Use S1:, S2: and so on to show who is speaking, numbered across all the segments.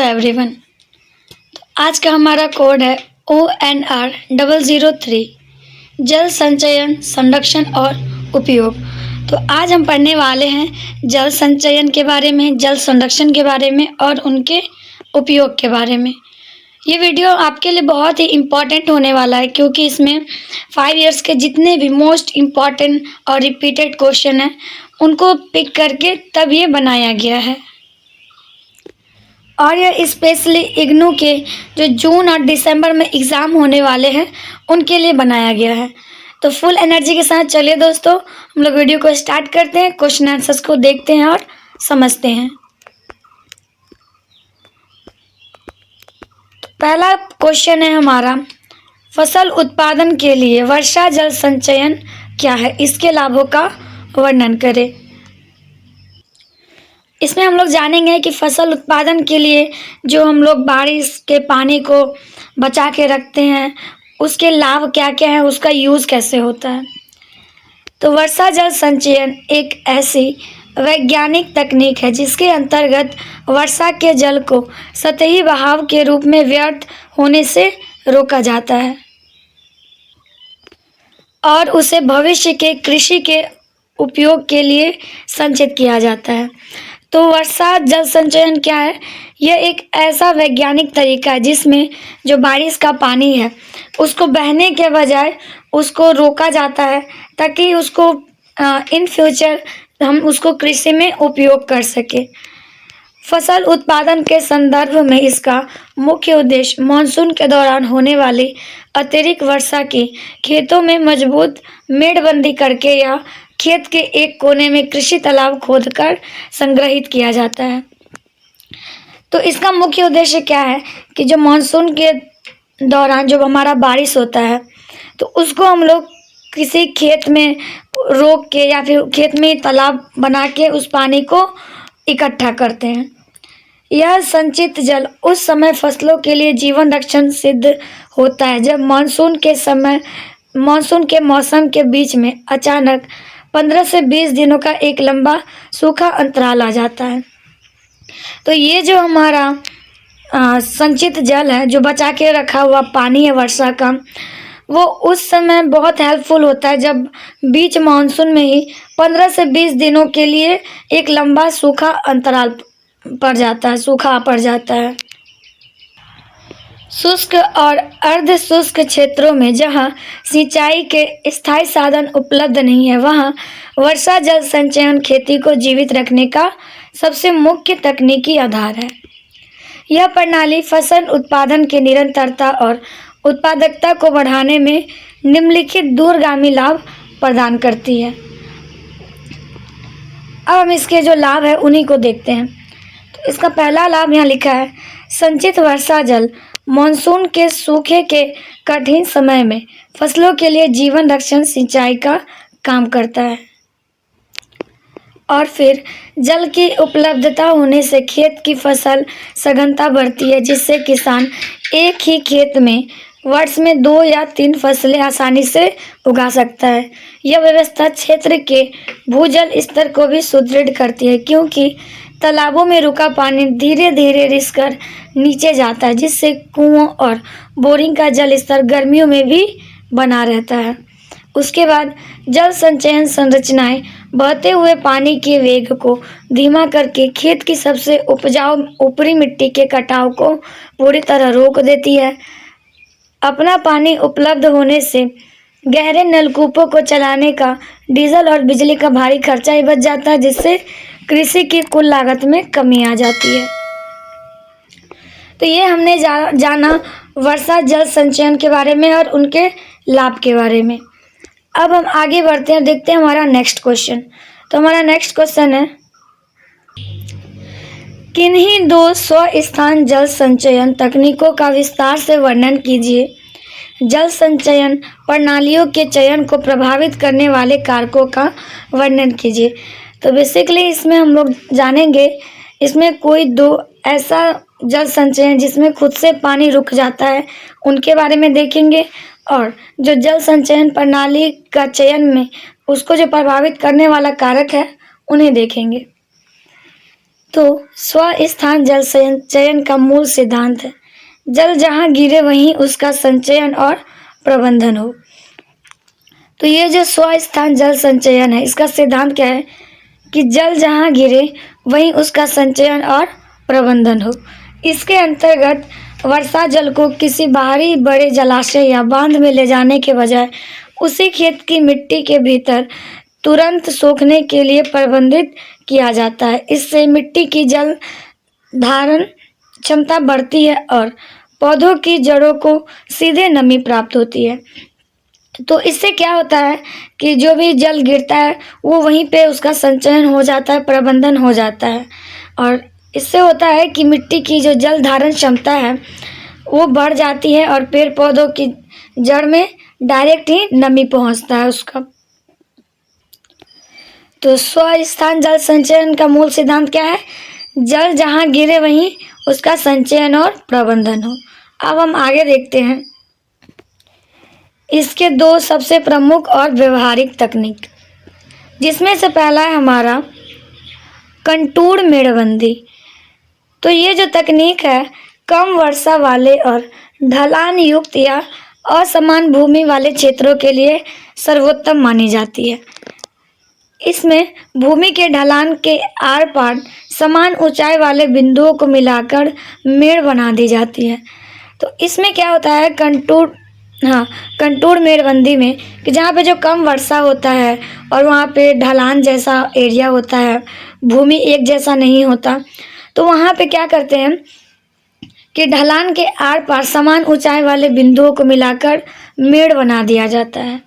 S1: Everyone. आज का हमारा कोड है ONR003 जल संचयन, संरक्षण और उपयोग। तो आज हम पढ़ने वाले हैं जल संचयन के बारे में, जल संरक्षण के बारे में और उनके उपयोग के बारे में। ये वीडियो आपके लिए बहुत ही इम्पॉर्टेंट होने वाला है क्योंकि इसमें 5 इयर्स के जितने भी मोस्ट इम्पॉर्टेंट और रिपीटेड क्वेश्चन हैं उनको पिक करके तब ये बनाया गया है। और यह स्पेशली इग्नू के जो जून और दिसंबर में एग्ज़ाम होने वाले हैं उनके लिए बनाया गया है। तो फुल एनर्जी के साथ चलिए दोस्तों, हम लोग वीडियो को स्टार्ट करते हैं, क्वेश्चन आंसर्स को देखते हैं और समझते हैं। पहला क्वेश्चन है हमारा, फसल उत्पादन के लिए वर्षा जल संचयन क्या है, इसके लाभों का वर्णन करें। इसमें हम लोग जानेंगे कि फसल उत्पादन के लिए जो हम लोग बारिश के पानी को बचा के रखते हैं उसके लाभ क्या क्या है, उसका यूज़ कैसे होता है। तो वर्षा जल संचयन एक ऐसी वैज्ञानिक तकनीक है जिसके अंतर्गत वर्षा के जल को सतही बहाव के रूप में व्यर्थ होने से रोका जाता है और उसे भविष्य के कृषि के उपयोग के लिए संचित किया जाता है। तो वर्षा जल संचयन क्या है? यह एक ऐसा वैज्ञानिक तरीका है जिसमें जो बारिश का पानी है उसको बहने के बजाय उसको रोका जाता है ताकि उसको इन फ्यूचर हम उसको कृषि में उपयोग कर सके। फसल उत्पादन के संदर्भ में इसका मुख्य उद्देश्य मानसून के दौरान होने वाली अतिरिक्त वर्षा की खेतों में मजबूत मेड़बंदी करके या खेत के एक कोने में कृषि तालाब खोदकर संग्रहित किया जाता है। तो इसका मुख्य उद्देश्य क्या है कि जो मानसून के दौरान जब हमारा बारिश होता है तो उसको हम लोग किसी खेत में रोक के या फिर खेत में तालाब बना के उस पानी को इकट्ठा करते हैं। यह संचित जल उस समय फसलों के लिए जीवन रक्षण सिद्ध होता है जब मानसून के मौसम के बीच में अचानक 15 से 20 दिनों का एक लंबा सूखा अंतराल आ जाता है। तो ये जो हमारा संचित जल है, जो बचा के रखा हुआ पानी है वर्षा का, वो उस समय बहुत हेल्पफुल होता है जब बीच मानसून में ही 15 से 20 दिनों के लिए एक लंबा सूखा अंतराल पड़ जाता है, सूखा पड़ जाता है। शुष्क और अर्ध शुष्क क्षेत्रों में जहां सिंचाई के स्थायी साधन उपलब्ध नहीं है वहां वर्षा जल संचयन खेती को जीवित रखने का सबसे मुख्य तकनीकी आधार है। यह प्रणाली फसल उत्पादन की निरंतरता और उत्पादकता को बढ़ाने में निम्नलिखित दूरगामी लाभ प्रदान करती है। अब हम इसके जो लाभ है उन्हीं को देखते हैं। तो इसका पहला लाभ यहाँ लिखा है, संचित वर्षा जल मानसून के सूखे के कठिन समय में फसलों के लिए जीवन रक्षण सिंचाई का काम करता है। और फिर जल की उपलब्धता होने से खेत की फसल सघनता बढ़ती है जिससे किसान एक ही खेत में वर्ष में 2 या 3 फसलें आसानी से उगा सकता है। यह व्यवस्था क्षेत्र के भूजल स्तर को भी सुदृढ़ करती है क्योंकि तालाबों में रुका पानी धीरे धीरे रिसकर नीचे जाता है जिससे कुओं और बोरिंग का जल स्तर गर्मियों में भी बना रहता है। उसके बाद जल संचयन संरचनाएं बहते हुए पानी के वेग को धीमा करके खेत की सबसे उपजाऊ ऊपरी मिट्टी के कटाव को पूरी तरह रोक देती है। अपना पानी उपलब्ध होने से गहरे नलकूपों को चलाने का डीजल और बिजली का भारी खर्चा ही बच जाता है जिससे कृषि की कुल लागत में कमी आ जाती है। तो ये हमने जाना वर्षा जल संचयन के बारे में और उनके लाभ के बारे में। अब हम आगे बढ़ते हैं, देखते हैं हमारा नेक्स्ट क्वेश्चन। तो हमारा नेक्स्ट क्वेश्चन है, किन्हीं 2 स्व-स्थान जल संचयन तकनीकों का विस्तार से वर्णन कीजिए। जल संचयन प्रणालियों के चयन को प्रभावित करने वाले कारकों का वर्णन कीजिए। तो बेसिकली इसमें हम लोग जानेंगे, इसमें कोई 2 ऐसा जल संचयन जिसमें खुद से पानी रुक जाता है उनके बारे में देखेंगे और जो जल संचयन प्रणाली का चयन में उसको जो प्रभावित करने वाला कारक है उन्हें देखेंगे। तो स्वस्थान जल संचयन का मूल सिद्धांत है। जल जहाँ गिरे वहीं उसका संचयन और प्रबंधन हो। तो ये जो स्वस्थान जल संचयन है, इसका सिद्धांत क्या है कि जल जहाँ गिरे वहीं उसका संचयन और प्रबंधन हो। इसके अंतर्गत वर्षा जल को किसी बाहरी बड़े जलाशय या बांध में ले जाने के बजाय उसी खेत की मिट्टी के भीतर तुरंत सोखने के लिए प्रबंधित किया जाता है। इससे मिट्टी की जल धारण क्षमता बढ़ती है और पौधों की जड़ों को सीधे नमी प्राप्त होती है। तो इससे क्या होता है कि जो भी जल गिरता है वो वहीं पे उसका संचयन हो जाता है, प्रबंधन हो जाता है, और इससे होता है कि मिट्टी की जो जल धारण क्षमता है वो बढ़ जाती है और पेड़ पौधों की जड़ में डायरेक्ट ही नमी पहुंचता है उसका। तो स्वस्थान जल संचयन का मूल सिद्धांत क्या है? जल जहाँ गिरे वहीं उसका संचयन और प्रबंधन हो। अब हम आगे देखते हैं इसके दो सबसे प्रमुख और व्यवहारिक तकनीक, जिसमें से पहला है हमारा कंटूर मेड़बंदी। तो ये जो तकनीक है कम वर्षा वाले और ढलान युक्त या असमान भूमि वाले क्षेत्रों के लिए सर्वोत्तम मानी जाती है। इसमें भूमि के ढलान के आर पार समान ऊंचाई वाले बिंदुओं को मिलाकर मेड़ बना दी जाती है। तो इसमें क्या होता है कंटूर मेड़बंदी में कि जहाँ पे जो कम वर्षा होता है और वहाँ पे ढलान जैसा एरिया होता है, भूमि एक जैसा नहीं होता, तो वहाँ पे क्या करते हैं कि ढलान के आर पार समान ऊंचाई वाले बिंदुओं को मिलाकर मेड़ बना दिया जाता है।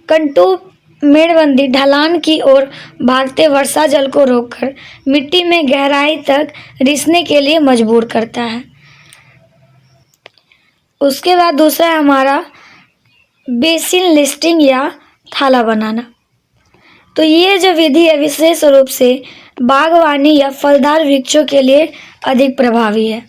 S1: कंटूर मेड़बंदी ढलान की ओर भागते वर्षा जल को रोककर मिट्टी में गहराई तक रिसने के लिए मजबूर करता है। उसके बाद दूसरा है हमारा बेसिन लिस्टिंग या थाला बनाना। तो ये जो विधि है विशेष रूप से बागवानी या फलदार वृक्षों के लिए अधिक प्रभावी है।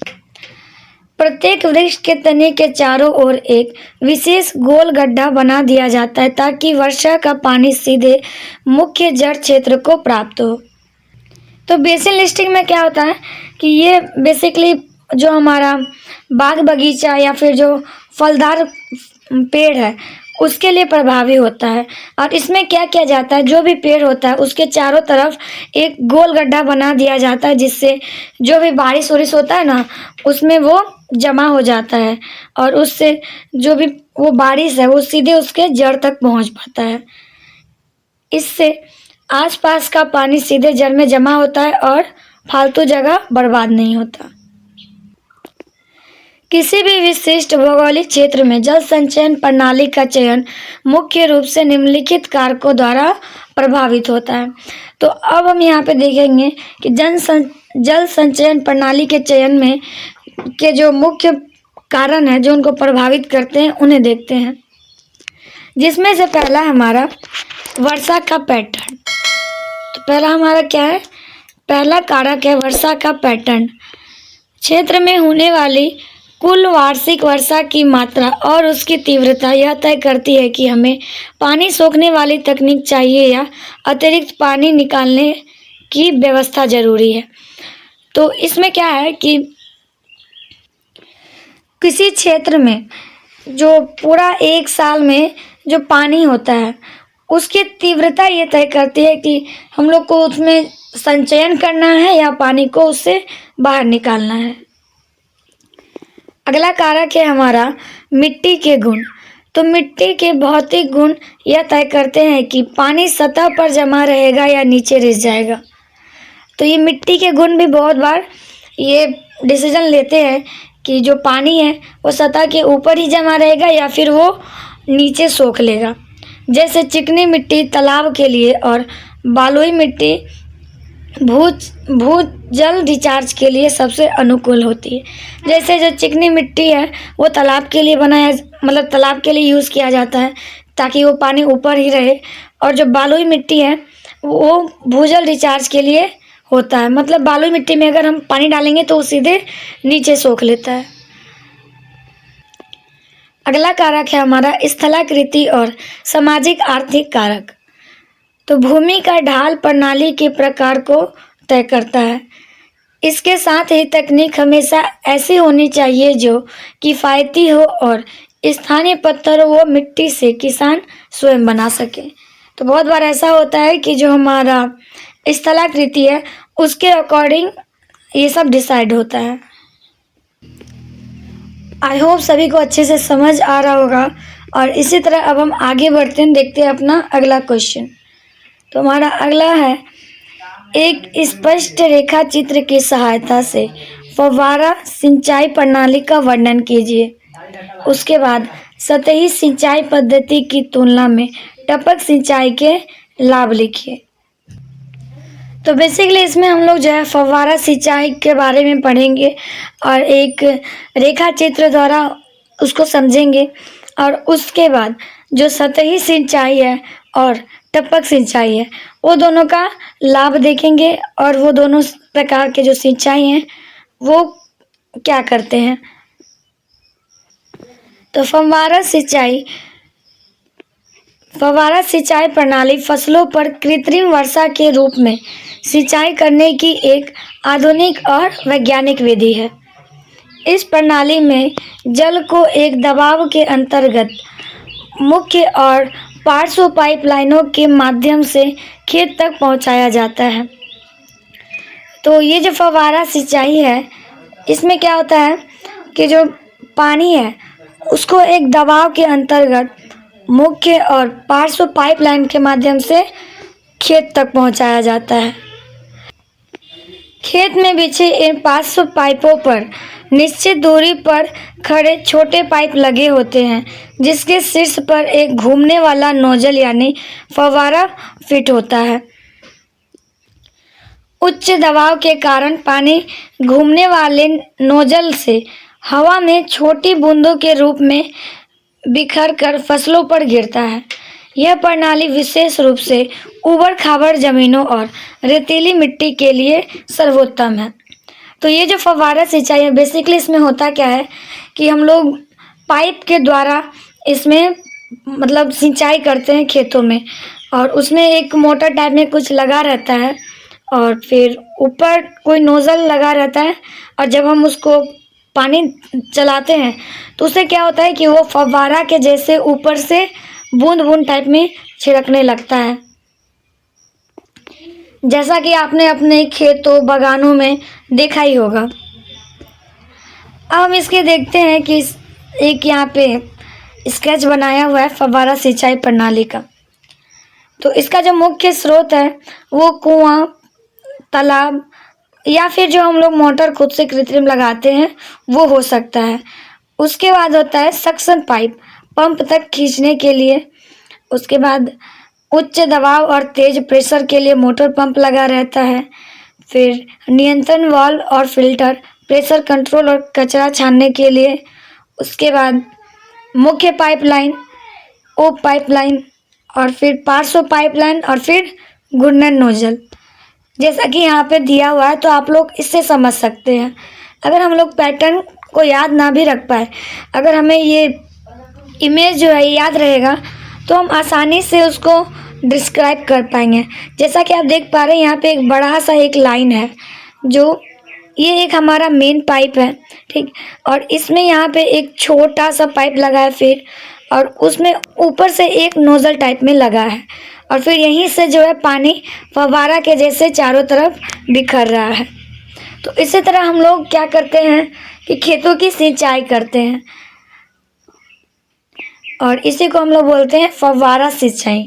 S1: प्रत्येक वृक्ष के तने के चारों ओर एक विशेष गोल गड्ढा बना दिया जाता है ताकि वर्षा का पानी सीधे मुख्य जड़ क्षेत्र को प्राप्त हो। तो बेसिन लिस्टिंग में क्या होता है कि ये बेसिकली जो हमारा बाग बगीचा या फिर जो फलदार पेड़ है उसके लिए प्रभावी होता है। और इसमें क्या किया जाता है, जो भी पेड़ होता है उसके चारों तरफ एक गोल गड्ढा बना दिया जाता है जिससे जो भी बारिश वारिश होता है ना उसमें वो जमा हो जाता है और उससे जो भी वो बारिश है वो सीधे उसके जड़ तक पहुंच पाता है। इससे आसपास का पानी सीधे जड़ में जमा होता है और फालतू जगह बर्बाद नहीं होता। किसी भी विशिष्ट भौगोलिक क्षेत्र में जल संचयन प्रणाली का चयन मुख्य रूप से निम्नलिखित कारकों द्वारा प्रभावित होता है। तो अब हम यहाँ पे देखेंगे कि जल संचयन प्रणाली के चयन में के जो मुख्य कारण है जो उनको प्रभावित करते हैं उन्हें देखते हैं, जिसमें से पहला हमारा वर्षा का पैटर्न। तो पहला हमारा क्या है, पहला कारक है वर्षा का पैटर्न। क्षेत्र में होने वाली कुल वार्षिक वर्षा की मात्रा और उसकी तीव्रता यह तय करती है कि हमें पानी सोखने वाली तकनीक चाहिए या अतिरिक्त पानी निकालने की व्यवस्था जरूरी है। तो इसमें क्या है कि किसी क्षेत्र में जो पूरा एक साल में जो पानी होता है उसकी तीव्रता ये तय करती है कि हम लोग को उसमें संचयन करना है या पानी को उससे बाहर निकालना है। अगला कारक है हमारा मिट्टी के गुण। तो मिट्टी के भौतिक गुण यह तय करते हैं कि पानी सतह पर जमा रहेगा या नीचे रिस जाएगा। तो ये मिट्टी के गुण भी बहुत बार ये डिसीजन लेते हैं कि जो पानी है वो सतह के ऊपर ही जमा रहेगा या फिर वो नीचे सोख लेगा। जैसे चिकनी मिट्टी तालाब के लिए और बलुई मिट्टी भूजल रिचार्ज के लिए सबसे अनुकूल होती है। जैसे जो चिकनी मिट्टी है वो तालाब के लिए मतलब तालाब के लिए यूज़ किया जाता है ताकि वो पानी ऊपर ही रहे, और जो बलुई मिट्टी है वो भूजल रिचार्ज के लिए होता है। मतलब बलुई मिट्टी में अगर हम पानी डालेंगे तो वो सीधे नीचे सोख लेता है। अगला कारक है हमारा स्थलाकृति और सामाजिक आर्थिक कारक। तो भूमि का ढाल प्रणाली के प्रकार को तय करता है। इसके साथ ही तकनीक हमेशा ऐसी होनी चाहिए जो किफ़ायती हो और स्थानीय पत्थरों व मिट्टी से किसान स्वयं बना सके। तो बहुत बार ऐसा होता है कि जो हमारा स्थलाकृति है उसके अकॉर्डिंग ये सब डिसाइड होता है। आई होप सभी को अच्छे से समझ आ रहा होगा। और इसी तरह अब हम आगे बढ़ते हैं, देखते हैं अपना अगला क्वेश्चन। तो हमारा अगला है, एक स्पष्ट रेखा चित्र की सहायता से फव्वारा सिंचाई प्रणाली का वर्णन कीजिए। उसके बाद सतही सिंचाई पद्धति की तुलना में टपक सिंचाई के लाभ लिखिए। तो बेसिकली इसमें हम लोग जो है फव्वारा सिंचाई के बारे में पढ़ेंगे और एक रेखा चित्र द्वारा उसको समझेंगे। और उसके बाद जो सतही सिंचाई है और टपक सिंचाई है वो दोनों का लाभ देखेंगे और वो दोनों प्रकार के जो सिंचाई हैं वो क्या करते हैं। तो फव्वारा सिंचाई प्रणाली फसलों पर कृत्रिम वर्षा के रूप में सिंचाई करने की एक आधुनिक और वैज्ञानिक विधि है। इस प्रणाली में जल को एक दबाव के अंतर्गत मुख्य और पार्श्व पाइपलाइनों के माध्यम से खेत तक पहुंचाया जाता है। तो ये जो फव्वारा सिंचाई है इसमें क्या होता है कि जो पानी है उसको एक दबाव के अंतर्गत मुख्य और पार्श्व पाइपलाइन के माध्यम से खेत तक पहुंचाया जाता है। खेत में बिछे इन पार्श्व पाइपों पर निश्चित दूरी पर खड़े छोटे पाइप लगे होते हैं जिसके शीर्ष पर एक घूमने वाला नोजल यानी फव्वारा फिट होता है। उच्च दबाव के कारण पानी घूमने वाले नोजल से हवा में छोटी बूंदों के रूप में बिखर कर फसलों पर गिरता है। यह प्रणाली विशेष रूप से ऊबड़-खाबड़ जमीनों और रेतीली मिट्टी के लिए सर्वोत्तम है। तो ये जो फव्वारा सिंचाई है बेसिकली इसमें होता क्या है कि हम लोग पाइप के द्वारा इसमें मतलब सिंचाई करते हैं खेतों में और उसमें एक मोटर टाइप में कुछ लगा रहता है और फिर ऊपर कोई नोज़ल लगा रहता है और जब हम उसको पानी चलाते हैं तो उससे क्या होता है कि वो फव्वारा के जैसे ऊपर से बूंद बूंद टाइप में छिड़कने लगता है, जैसा कि आपने अपने खेतों बागानों में देखा ही होगा। अब हम इसके देखते हैं कि एक यहाँ पे स्केच बनाया हुआ है फव्वारा सिंचाई प्रणाली का। तो इसका जो मुख्य स्रोत है वो कुआं, तालाब या फिर जो हम लोग मोटर खुद से कृत्रिम लगाते हैं वो हो सकता है। उसके बाद होता है सक्शन पाइप पंप तक खींचने के लिए। उसके बाद उच्च दबाव और तेज प्रेशर के लिए मोटर पंप लगा रहता है। फिर नियंत्रण वाल्व और फिल्टर, प्रेशर कंट्रोल और कचरा छानने के लिए। उसके बाद मुख्य पाइपलाइन, ओप पाइपलाइन और फिर पार्श्व पाइपलाइन और फिर घूर्णन नोजल, जैसा कि यहाँ पे दिया हुआ है। तो आप लोग इससे समझ सकते हैं। अगर हम लोग पैटर्न को याद ना भी रख पाए, अगर हमें ये इमेज जो है याद रहेगा तो हम आसानी से उसको डिस्क्राइब कर पाएंगे। जैसा कि आप देख पा रहे हैं यहाँ पे एक बड़ा सा एक लाइन है जो ये एक हमारा मेन पाइप है, ठीक। और इसमें यहाँ पे एक छोटा सा पाइप लगा है फिर, और उसमें ऊपर से एक नोजल टाइप में लगा है और फिर यहीं से जो है पानी फव्वारा के जैसे चारों तरफ बिखर रहा है। तो इसी तरह हम लोग क्या करते हैं कि खेतों की सिंचाई करते हैं और इसी को हम लोग बोलते हैं फव्वारा सिंचाई।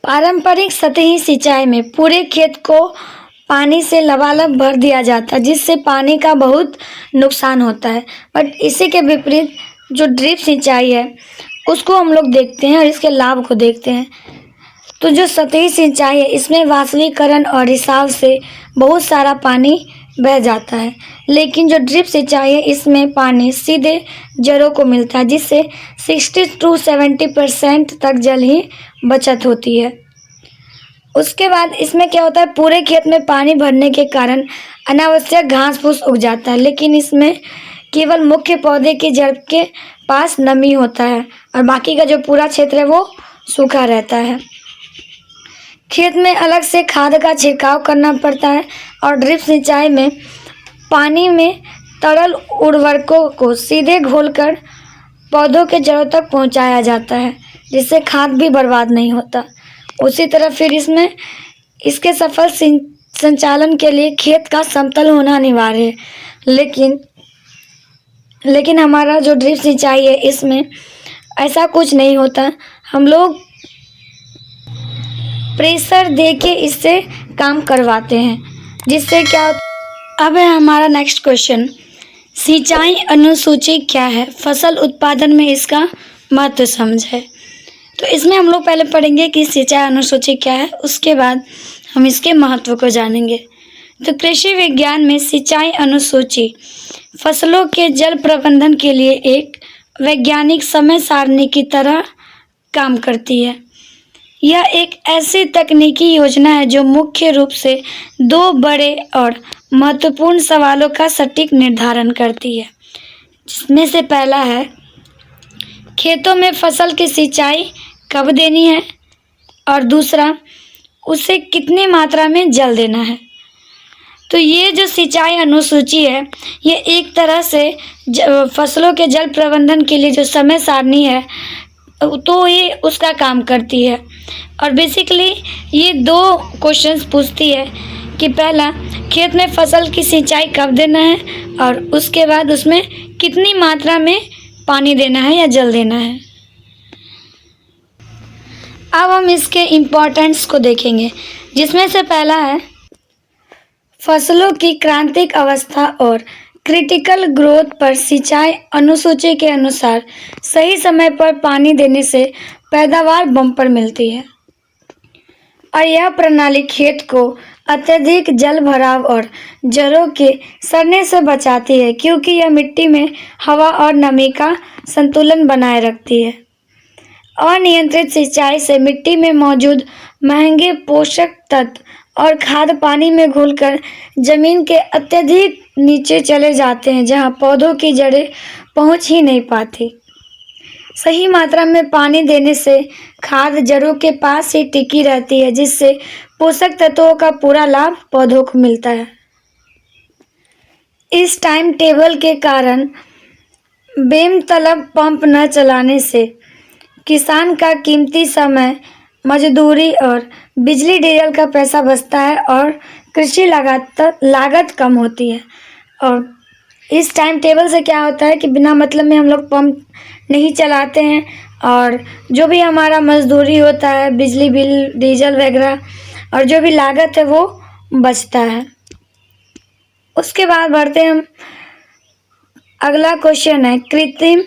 S1: पारंपरिक सतही सिंचाई में पूरे खेत को पानी से लबालब भर दिया जाता है जिससे पानी का बहुत नुकसान होता है। बट इसी के विपरीत जो ड्रिप सिंचाई है उसको हम लोग देखते हैं और इसके लाभ को देखते हैं। तो जो सतही सिंचाई है इसमें वाष्पीकरण और रिसाव से बहुत सारा पानी बह जाता है, लेकिन जो ड्रिप सिंचाई है इसमें पानी सीधे जड़ों को मिलता है जिससे 60 to 70% तक जल ही बचत होती है। उसके बाद इसमें क्या होता है, पूरे खेत में पानी भरने के कारण अनावश्यक घास फूस उग जाता है, लेकिन इसमें केवल मुख्य पौधे की जड़ के पास नमी होता है और बाकी का जो पूरा क्षेत्र है वो सूखा रहता है। खेत में अलग से खाद का छिड़काव करना पड़ता है और ड्रिप सिंचाई में पानी में तरल उर्वरकों को सीधे घोलकर पौधों के जड़ों तक पहुंचाया जाता है, जिससे खाद भी बर्बाद नहीं होता। उसी तरह फिर इसमें इसके सफल संचालन के लिए खेत का समतल होना अनिवार्य है, लेकिन हमारा जो ड्रिप सिंचाई है इसमें ऐसा कुछ नहीं होता। हम लोग प्रेशर दे के इससे काम करवाते हैं, जिससे क्या। अब है हमारा नेक्स्ट क्वेश्चन, सिंचाई अनुसूची क्या है? फसल उत्पादन में इसका महत्व समझे। तो इसमें हम लोग पहले पढ़ेंगे कि सिंचाई अनुसूची क्या है, उसके बाद हम इसके महत्व को जानेंगे। तो कृषि विज्ञान में सिंचाई अनुसूची फसलों के जल प्रबंधन के लिए एक वैज्ञानिक समय सारणी की तरह काम करती है। यह एक ऐसी तकनीकी योजना है जो मुख्य रूप से दो बड़े और महत्वपूर्ण सवालों का सटीक निर्धारण करती है, जिसमें से पहला है खेतों में फसल की सिंचाई कब देनी है और दूसरा उसे कितनी मात्रा में जल देना है। तो ये जो सिंचाई अनुसूची है ये एक तरह से फसलों के जल प्रबंधन के लिए जो समय सारणी है तो ये उसका काम करती है। और बेसिकली ये दो क्वेश्चंस पूछती है कि पहला खेत में फसल की सिंचाई कब देना है और उसके बाद उसमें कितनी मात्रा में पानी देना है या जल देना है। अब हम इसके इम्पोर्टेंस को देखेंगे, जिसमें से पहला है फसलों की क्रांतिक अवस्था और क्रिटिकल ग्रोथ पर सिंचाई अनुसूची के अनुसार सही समय पर पानी देने से पैदावार बम्पर मिलती है और यह प्रणाली खेत को अत्यधिक जल भराव और जड़ों के सड़ने से बचाती है, क्योंकि यह मिट्टी में हवा और नमी का संतुलन बनाए रखती है। अनियंत्रित सिंचाई से मिट्टी में मौजूद महंगे पोषक तत्व और खाद पानी में घुलकर जमीन के अत्यधिक नीचे चले जाते हैं, जहां पौधों की जड़ें पहुंच ही नहीं पाती। सही मात्रा में पानी देने से खाद जड़ों के पास ही टिकी रहती है, जिससे पोषक तत्वों का पूरा लाभ पौधों को मिलता है। इस टाइम टेबल के कारण बेमतलब पंप न चलाने से किसान का कीमती समय, मजदूरी और बिजली डीजल का पैसा बचता है और कृषि लागत कम होती है। और इस टाइम टेबल से क्या होता है कि बिना मतलब में हम लोग पंप नहीं चलाते हैं और जो भी हमारा मजदूरी होता है, बिजली बिल, डीजल वगैरह और जो भी लागत है वो बचता है। उसके बाद बढ़ते हम, अगला क्वेश्चन है कृत्रिम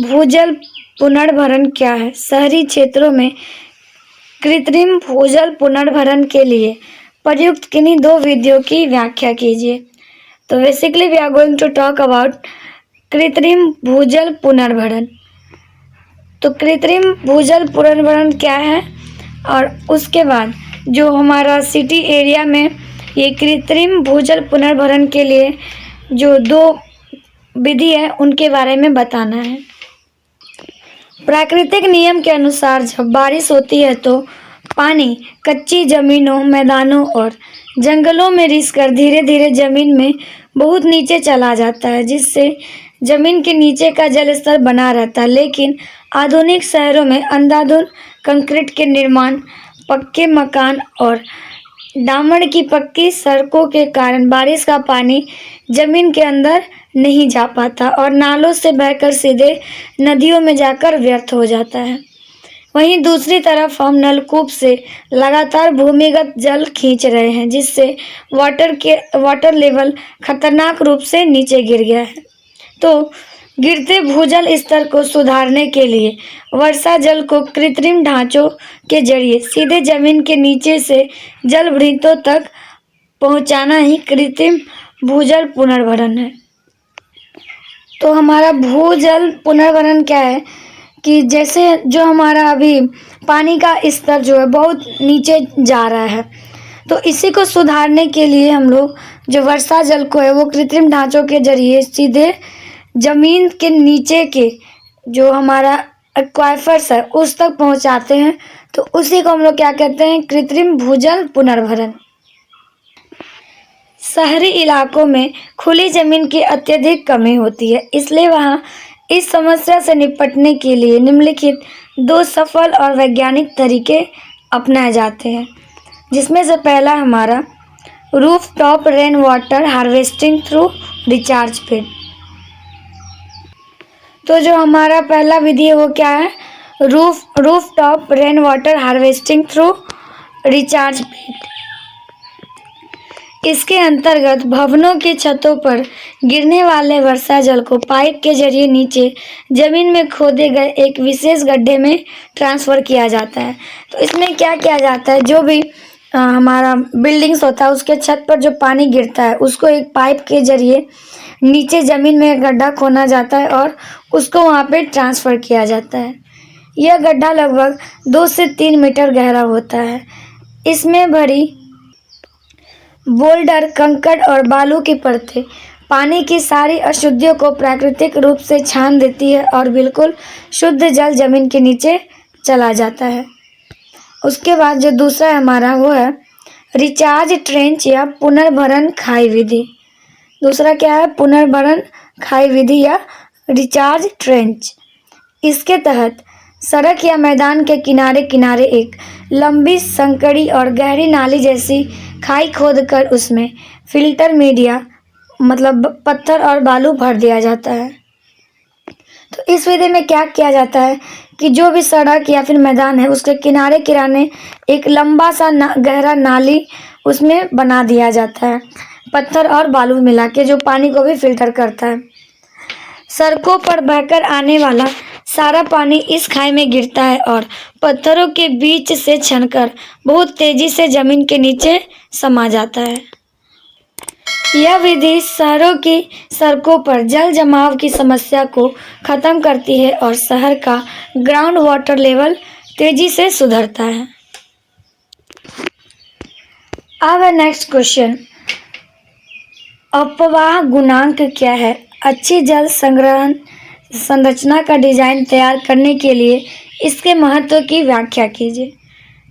S1: भूजल पुनर्भरण क्या है? शहरी क्षेत्रों में कृत्रिम भूजल पुनर्भरण के लिए प्रयुक्त किन्हीं दो विधियों की व्याख्या कीजिए। तो basically we are going to talk about कृत्रिम भूजल पुनर्भरण। तो कृत्रिम भूजल पुनर्भरण क्या है और उसके बाद जो हमारा सिटी एरिया में ये कृत्रिम भूजल पुनर्भरण के लिए जो दो विधि है उनके बारे में बताना है। प्राकृतिक नियम के अनुसार जब बारिश होती है तो पानी कच्ची जमीनों, मैदानों और जंगलों में रिसकर धीरे धीरे जमीन में बहुत नीचे चला जाता है, जिससे जमीन के नीचे का जल स्तर बना रहता है। लेकिन आधुनिक शहरों में अंधाधुंध कंक्रीट के निर्माण, पक्के मकान और डामर की पक्की सड़कों के कारण बारिश का पानी जमीन के अंदर नहीं जा पाता और नालों से बहकर सीधे नदियों में जाकर व्यर्थ हो जाता है। वहीं दूसरी तरफ हम नलकूप से लगातार भूमिगत जल खींच रहे हैं, जिससे वाटर लेवल खतरनाक रूप से नीचे गिर गया है। तो गिरते भूजल स्तर को सुधारने के लिए वर्षा जल को कृत्रिम ढांचों के जरिए सीधे जमीन के नीचे से जल वृत्तों तक पहुंचाना ही कृत्रिम भूजल पुनर्भरण है। तो हमारा भूजल पुनर्भरण क्या है कि जैसे जो हमारा अभी पानी का स्तर जो है बहुत नीचे जा रहा है, तो इसी को सुधारने के लिए हम लोग जो वर्षा जल को है वो कृत्रिम ढांचों के जरिए सीधे जमीन के नीचे के जो हमारा एक्वाफर्स है उस तक पहुंचाते हैं, तो उसी को हम लोग क्या कहते हैं, कृत्रिम भूजल पुनर्भरण। शहरी इलाकों में खुली जमीन की अत्यधिक कमी होती है, इसलिए वहाँ इस समस्या से निपटने के लिए निम्नलिखित 2 सफल और वैज्ञानिक तरीके अपनाए जाते हैं, जिसमें से पहला हमारा rooftop rain water harvesting through recharge pit. तो जो हमारा पहला विधि है वो क्या है, rooftop rain water harvesting through recharge pit. इसके अंतर्गत भवनों की छतों पर गिरने वाले वर्षा जल को पाइप के जरिए नीचे जमीन में खोदे गए एक विशेष गड्ढे में ट्रांसफ़र किया जाता है। तो इसमें क्या किया जाता है, जो भी हमारा बिल्डिंग्स होता है उसके छत पर जो पानी गिरता है उसको एक पाइप के जरिए नीचे ज़मीन में गड्ढा खोना जाता है और उसको वहाँ पे ट्रांसफ़र किया जाता है। यह गड्ढा लगभग 2 से 3 मीटर गहरा होता है। इसमें भरी बोल्डर, कंकड़ और बालू की परतें पानी की सारी अशुद्धियों को प्राकृतिक रूप से छान देती है और बिल्कुल शुद्ध जल जमीन के नीचे चला जाता है। उसके बाद जो दूसरा हमारा वो है रिचार्ज ट्रेंच या पुनर्भरण खाई विधि। दूसरा क्या है, पुनर्भरण खाई विधि या रिचार्ज ट्रेंच। इसके तहत सड़क या मैदान के किनारे किनारे एक लंबी संकड़ी और गहरी नाली जैसी खाई खोदकर उसमें फिल्टर मीडिया मतलब पत्थर और बालू भर दिया जाता है। तो इस विधि में क्या किया जाता है कि जो भी सड़क या फिर मैदान है उसके किनारे किनारे एक लंबा सा गहरा नाली उसमें बना दिया जाता है, पत्थर और बालू मिला के, जो पानी को भी फिल्टर करता है। सड़कों पर बहकर आने वाला सारा पानी इस खाई में गिरता है और पत्थरों के बीच से छनकर बहुत तेजी से जमीन के नीचे समा जाता है। यह विधि शहरों की सड़कों पर जल जमाव की समस्या को खत्म करती है और शहर का ग्राउंड वाटर लेवल तेजी से सुधरता है। अब नेक्स्ट क्वेश्चन, अपवाह गुणांक क्या है? अच्छी जल संग्रहण संरचना का डिजाइन तैयार करने के लिए इसके महत्व की व्याख्या कीजिए।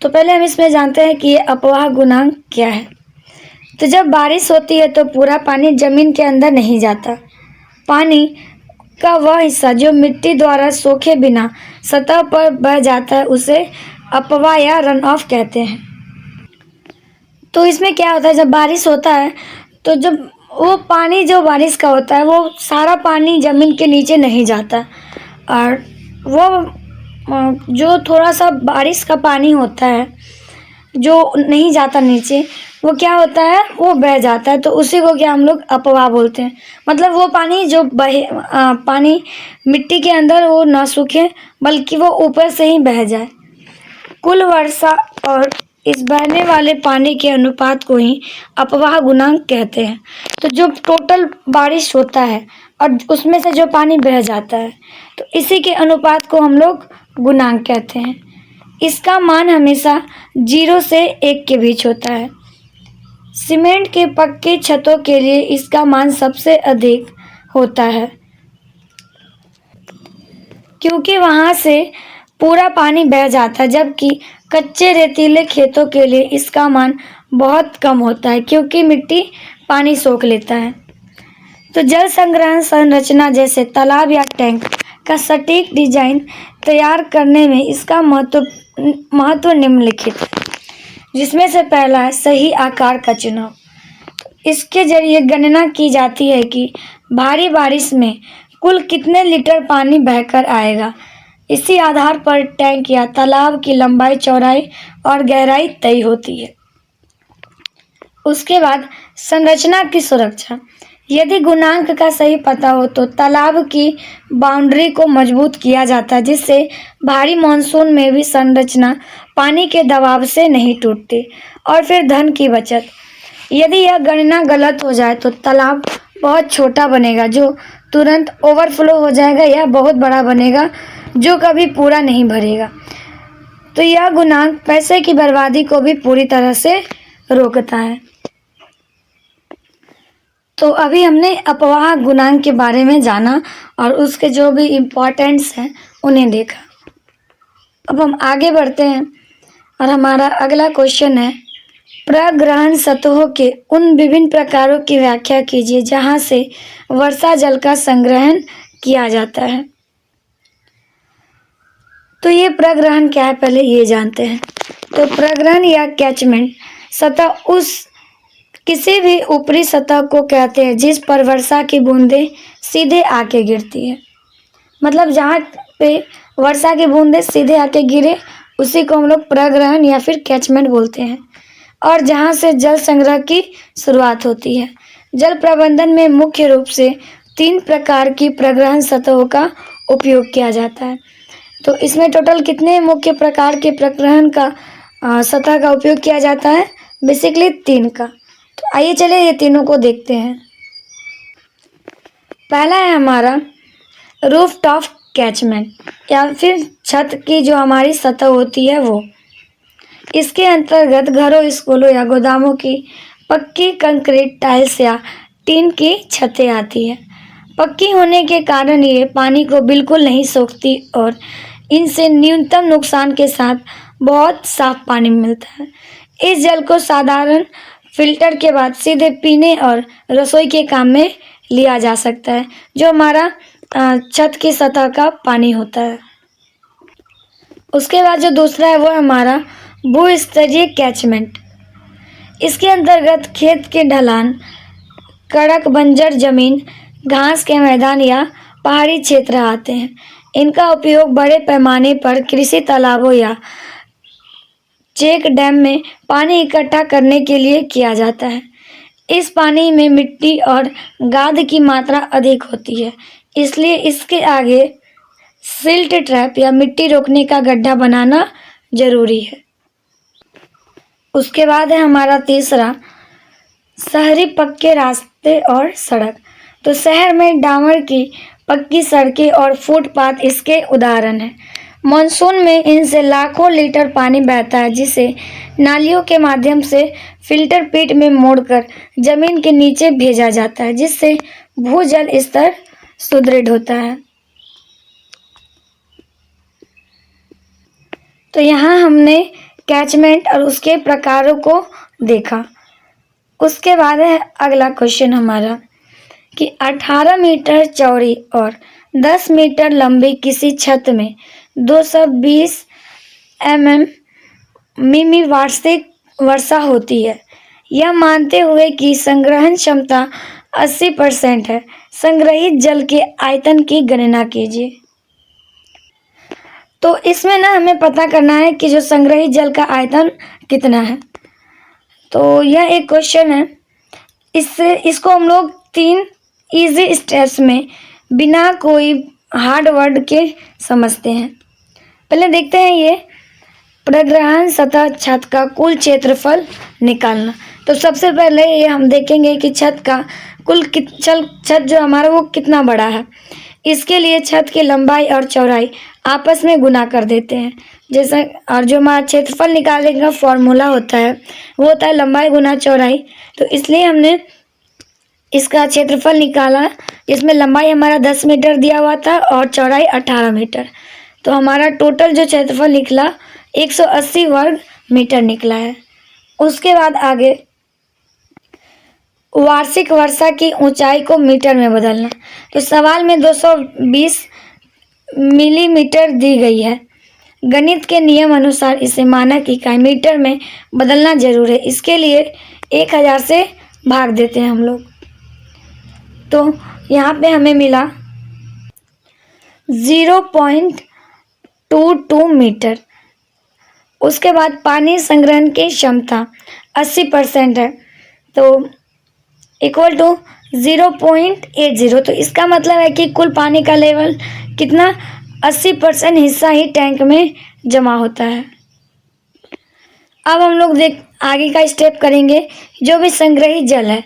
S1: तो पहले हम इसमें जानते हैं कि ये अपवाह गुणांक क्या है। तो जब बारिश होती है तो पूरा पानी जमीन के अंदर नहीं जाता। पानी का वह हिस्सा जो मिट्टी द्वारा सोखे बिना सतह पर बह जाता है उसे अपवाह या रन ऑफ कहते हैं। तो इसमें क्या होता है, जब बारिश होता है तो जब वो पानी जो बारिश का होता है वो सारा पानी ज़मीन के नीचे नहीं जाता, और वो जो थोड़ा सा बारिश का पानी होता है जो नहीं जाता नीचे, वो क्या होता है, वो बह जाता है। तो उसी को क्या हम लोग अपवाह बोलते हैं। मतलब वो पानी जो पानी मिट्टी के अंदर वो ना सूखे बल्कि वो ऊपर से ही बह जाए। कुल वर्षा और इस बहने वाले पानी के अनुपात को ही अपवाह गुणांक कहते हैं। तो जो टोटल बारिश होता है और उसमें से जो पानी बह जाता है तो इसी के अनुपात को हम लोग गुणांक कहते हैं। इसका मान हमेशा 0 से 1 के बीच होता है। सीमेंट के पक्के छतों के लिए इसका मान सबसे अधिक होता है क्योंकि वहाँ से पूरा पानी बह जाता है, जबकि कच्चे रेतीले खेतों के लिए इसका मान बहुत कम होता है क्योंकि मिट्टी पानी सोख लेता है। तो जल संग्रहण संरचना जैसे तालाब या टैंक का सटीक डिजाइन तैयार करने में इसका महत्व निम्नलिखित है, जिसमें से पहला है सही आकार का चुनाव। इसके जरिए गणना की जाती है कि भारी बारिश में कुल कितने लीटर पानी बहकर आएगा। इसी आधार पर टैंक या तालाब की लंबाई, चौड़ाई और गहराई तय होती है। उसके बाद संरचना की सुरक्षा। यदि गुणांक का सही पता हो तो तालाब की बाउंड्री को मजबूत किया जाता है, जिससे भारी मानसून में भी संरचना पानी के दबाव से नहीं टूटती। और फिर धन की बचत। यदि यह गणना गलत हो जाए तो तालाब बहुत छोटा बनेगा जो तुरंत ओवरफ्लो हो जाएगा या बहुत बड़ा बनेगा जो कभी पूरा नहीं भरेगा। तो यह गुणांक पैसे की बर्बादी को भी पूरी तरह से रोकता है। तो अभी हमने अपवाह गुणांक के बारे में जाना और उसके जो भी इम्पोर्टेंट्स हैं उन्हें देखा। अब हम आगे बढ़ते हैं और हमारा अगला क्वेश्चन है, प्रग्रहण सतहों के उन विभिन्न प्रकारों की व्याख्या कीजिए जहां से वर्षा जल का संग्रहण किया जाता है। तो ये प्रग्रहण क्या है, पहले ये जानते हैं। तो प्रग्रहण या कैचमेंट सतह उस किसी भी ऊपरी सतह को कहते हैं जिस पर वर्षा की बूंदें सीधे आके गिरती है। मतलब जहाँ पे वर्षा की बूंदें सीधे आके गिरे उसी को हम लोग प्रग्रहण या फिर कैचमेंट बोलते हैं, और जहाँ से जल संग्रह की शुरुआत होती है। जल प्रबंधन में मुख्य रूप से 3 प्रकार की प्रग्रहण सतहों का उपयोग किया जाता है। तो इसमें टोटल कितने मुख्य प्रकार के प्रग्रहण का सतह का उपयोग किया जाता है? बेसिकली 3 का। तो आइए चलिए ये तीनों को देखते हैं। पहला है हमारा रूफ टॉप कैचमेंट या फिर छत की जो हमारी सतह होती है वो। इसके अंतर्गत घरों, स्कूलों या गोदामों की पक्की कंक्रीट, टाइल्स या टीन की छतें आती है। पक्की होने के कारण ये पानी को बिल्कुल नहीं सोखती और इनसे न्यूनतम नुकसान के साथ बहुत साफ पानी मिलता है। इस जल को साधारण फिल्टर के बाद सीधे पीने और रसोई के काम में लिया जा सकता है, जो हमारा छत की सतह का पानी होता है। उसके बाद जो दूसरा है वो है हमारा भूस्तरीय कैचमेंट। इसके अंतर्गत खेत के ढलान, कड़क बंजर जमीन, घास के मैदान या पहाड़ी क्षेत्र आते हैं। इनका उपयोग बड़े पैमाने पर कृषि तालाबों या चेक डैम में पानी इकट्ठा करने के लिए किया जाता है। इस पानी में मिट्टी और गाद की मात्रा अधिक होती है, इसलिए इसके आगे सिल्ट ट्रैप या मिट्टी रोकने का गड्ढा बनाना जरूरी है। उसके बाद है हमारा तीसरा शहरी पक्के रास्ते और सड़क। तो शहर में डामर की पक्की सड़कें और फुटपाथ इसके उदाहरण हैं। मानसून में इनसे लाखों लीटर पानी बहता है, जिसे नालियों के माध्यम से फिल्टर पिट में मोड़कर जमीन के नीचे भेजा जाता है, जिससे भूजल स्तर सुदृढ़ होता है। तो यहाँ हमने कैचमेंट और उसके प्रकारों को देखा। उसके बाद है अगला क्वेश्चन हमारा कि 18 मीटर चौड़ी और 10 मीटर लंबी किसी छत में 220 मिमी वार्षिक वर्षा होती है। यह मानते हुए कि संग्रहण क्षमता 80% है। संग्रहित जल के आयतन की गणना कीजिए। तो इसमें ना हमें पता करना है कि जो संग्रहित जल का आयतन कितना है। तो यह एक क्वेश्चन है। इसको हम लोग 3 इजी स्टेप्स में बिना कोई हार्ड वर्ड के समझते हैं। पहले देखते हैं ये प्रग्रहण सतह छत का कुल क्षेत्रफल निकालना। तो सबसे पहले ये हम देखेंगे कि छत का कुल छत जो हमारा वो कितना बड़ा है। इसके लिए छत की लंबाई और चौड़ाई आपस में गुना कर देते हैं। जैसा और जो हमारा क्षेत्रफल निकालने का फॉर्मूला होता है वो होता है लंबाई गुना चौड़ाई। तो इसलिए हमने इसका क्षेत्रफल निकाला, जिसमें लंबाई हमारा 10 मीटर दिया हुआ था और चौड़ाई 18 मीटर। तो हमारा टोटल जो क्षेत्रफल निकला 180 वर्ग मीटर निकला है। उसके बाद आगे वार्षिक वर्षा की ऊंचाई को मीटर में बदलना। तो सवाल में 220 मिलीमीटर दी गई है। गणित के नियम अनुसार इसे मानक इकाई मीटर में बदलना जरूर है। इसके लिए 1000 से भाग देते हैं हम लोग। तो यहाँ पे हमें मिला 0.22 मीटर। उसके बाद पानी संग्रहण की क्षमता 80% है, तो इक्वल टू 0.80। तो इसका मतलब है कि कुल पानी का लेवल कितना 80% हिस्सा ही टैंक में जमा होता है। अब हम लोग आगे का स्टेप करेंगे। जो भी संग्रहित जल है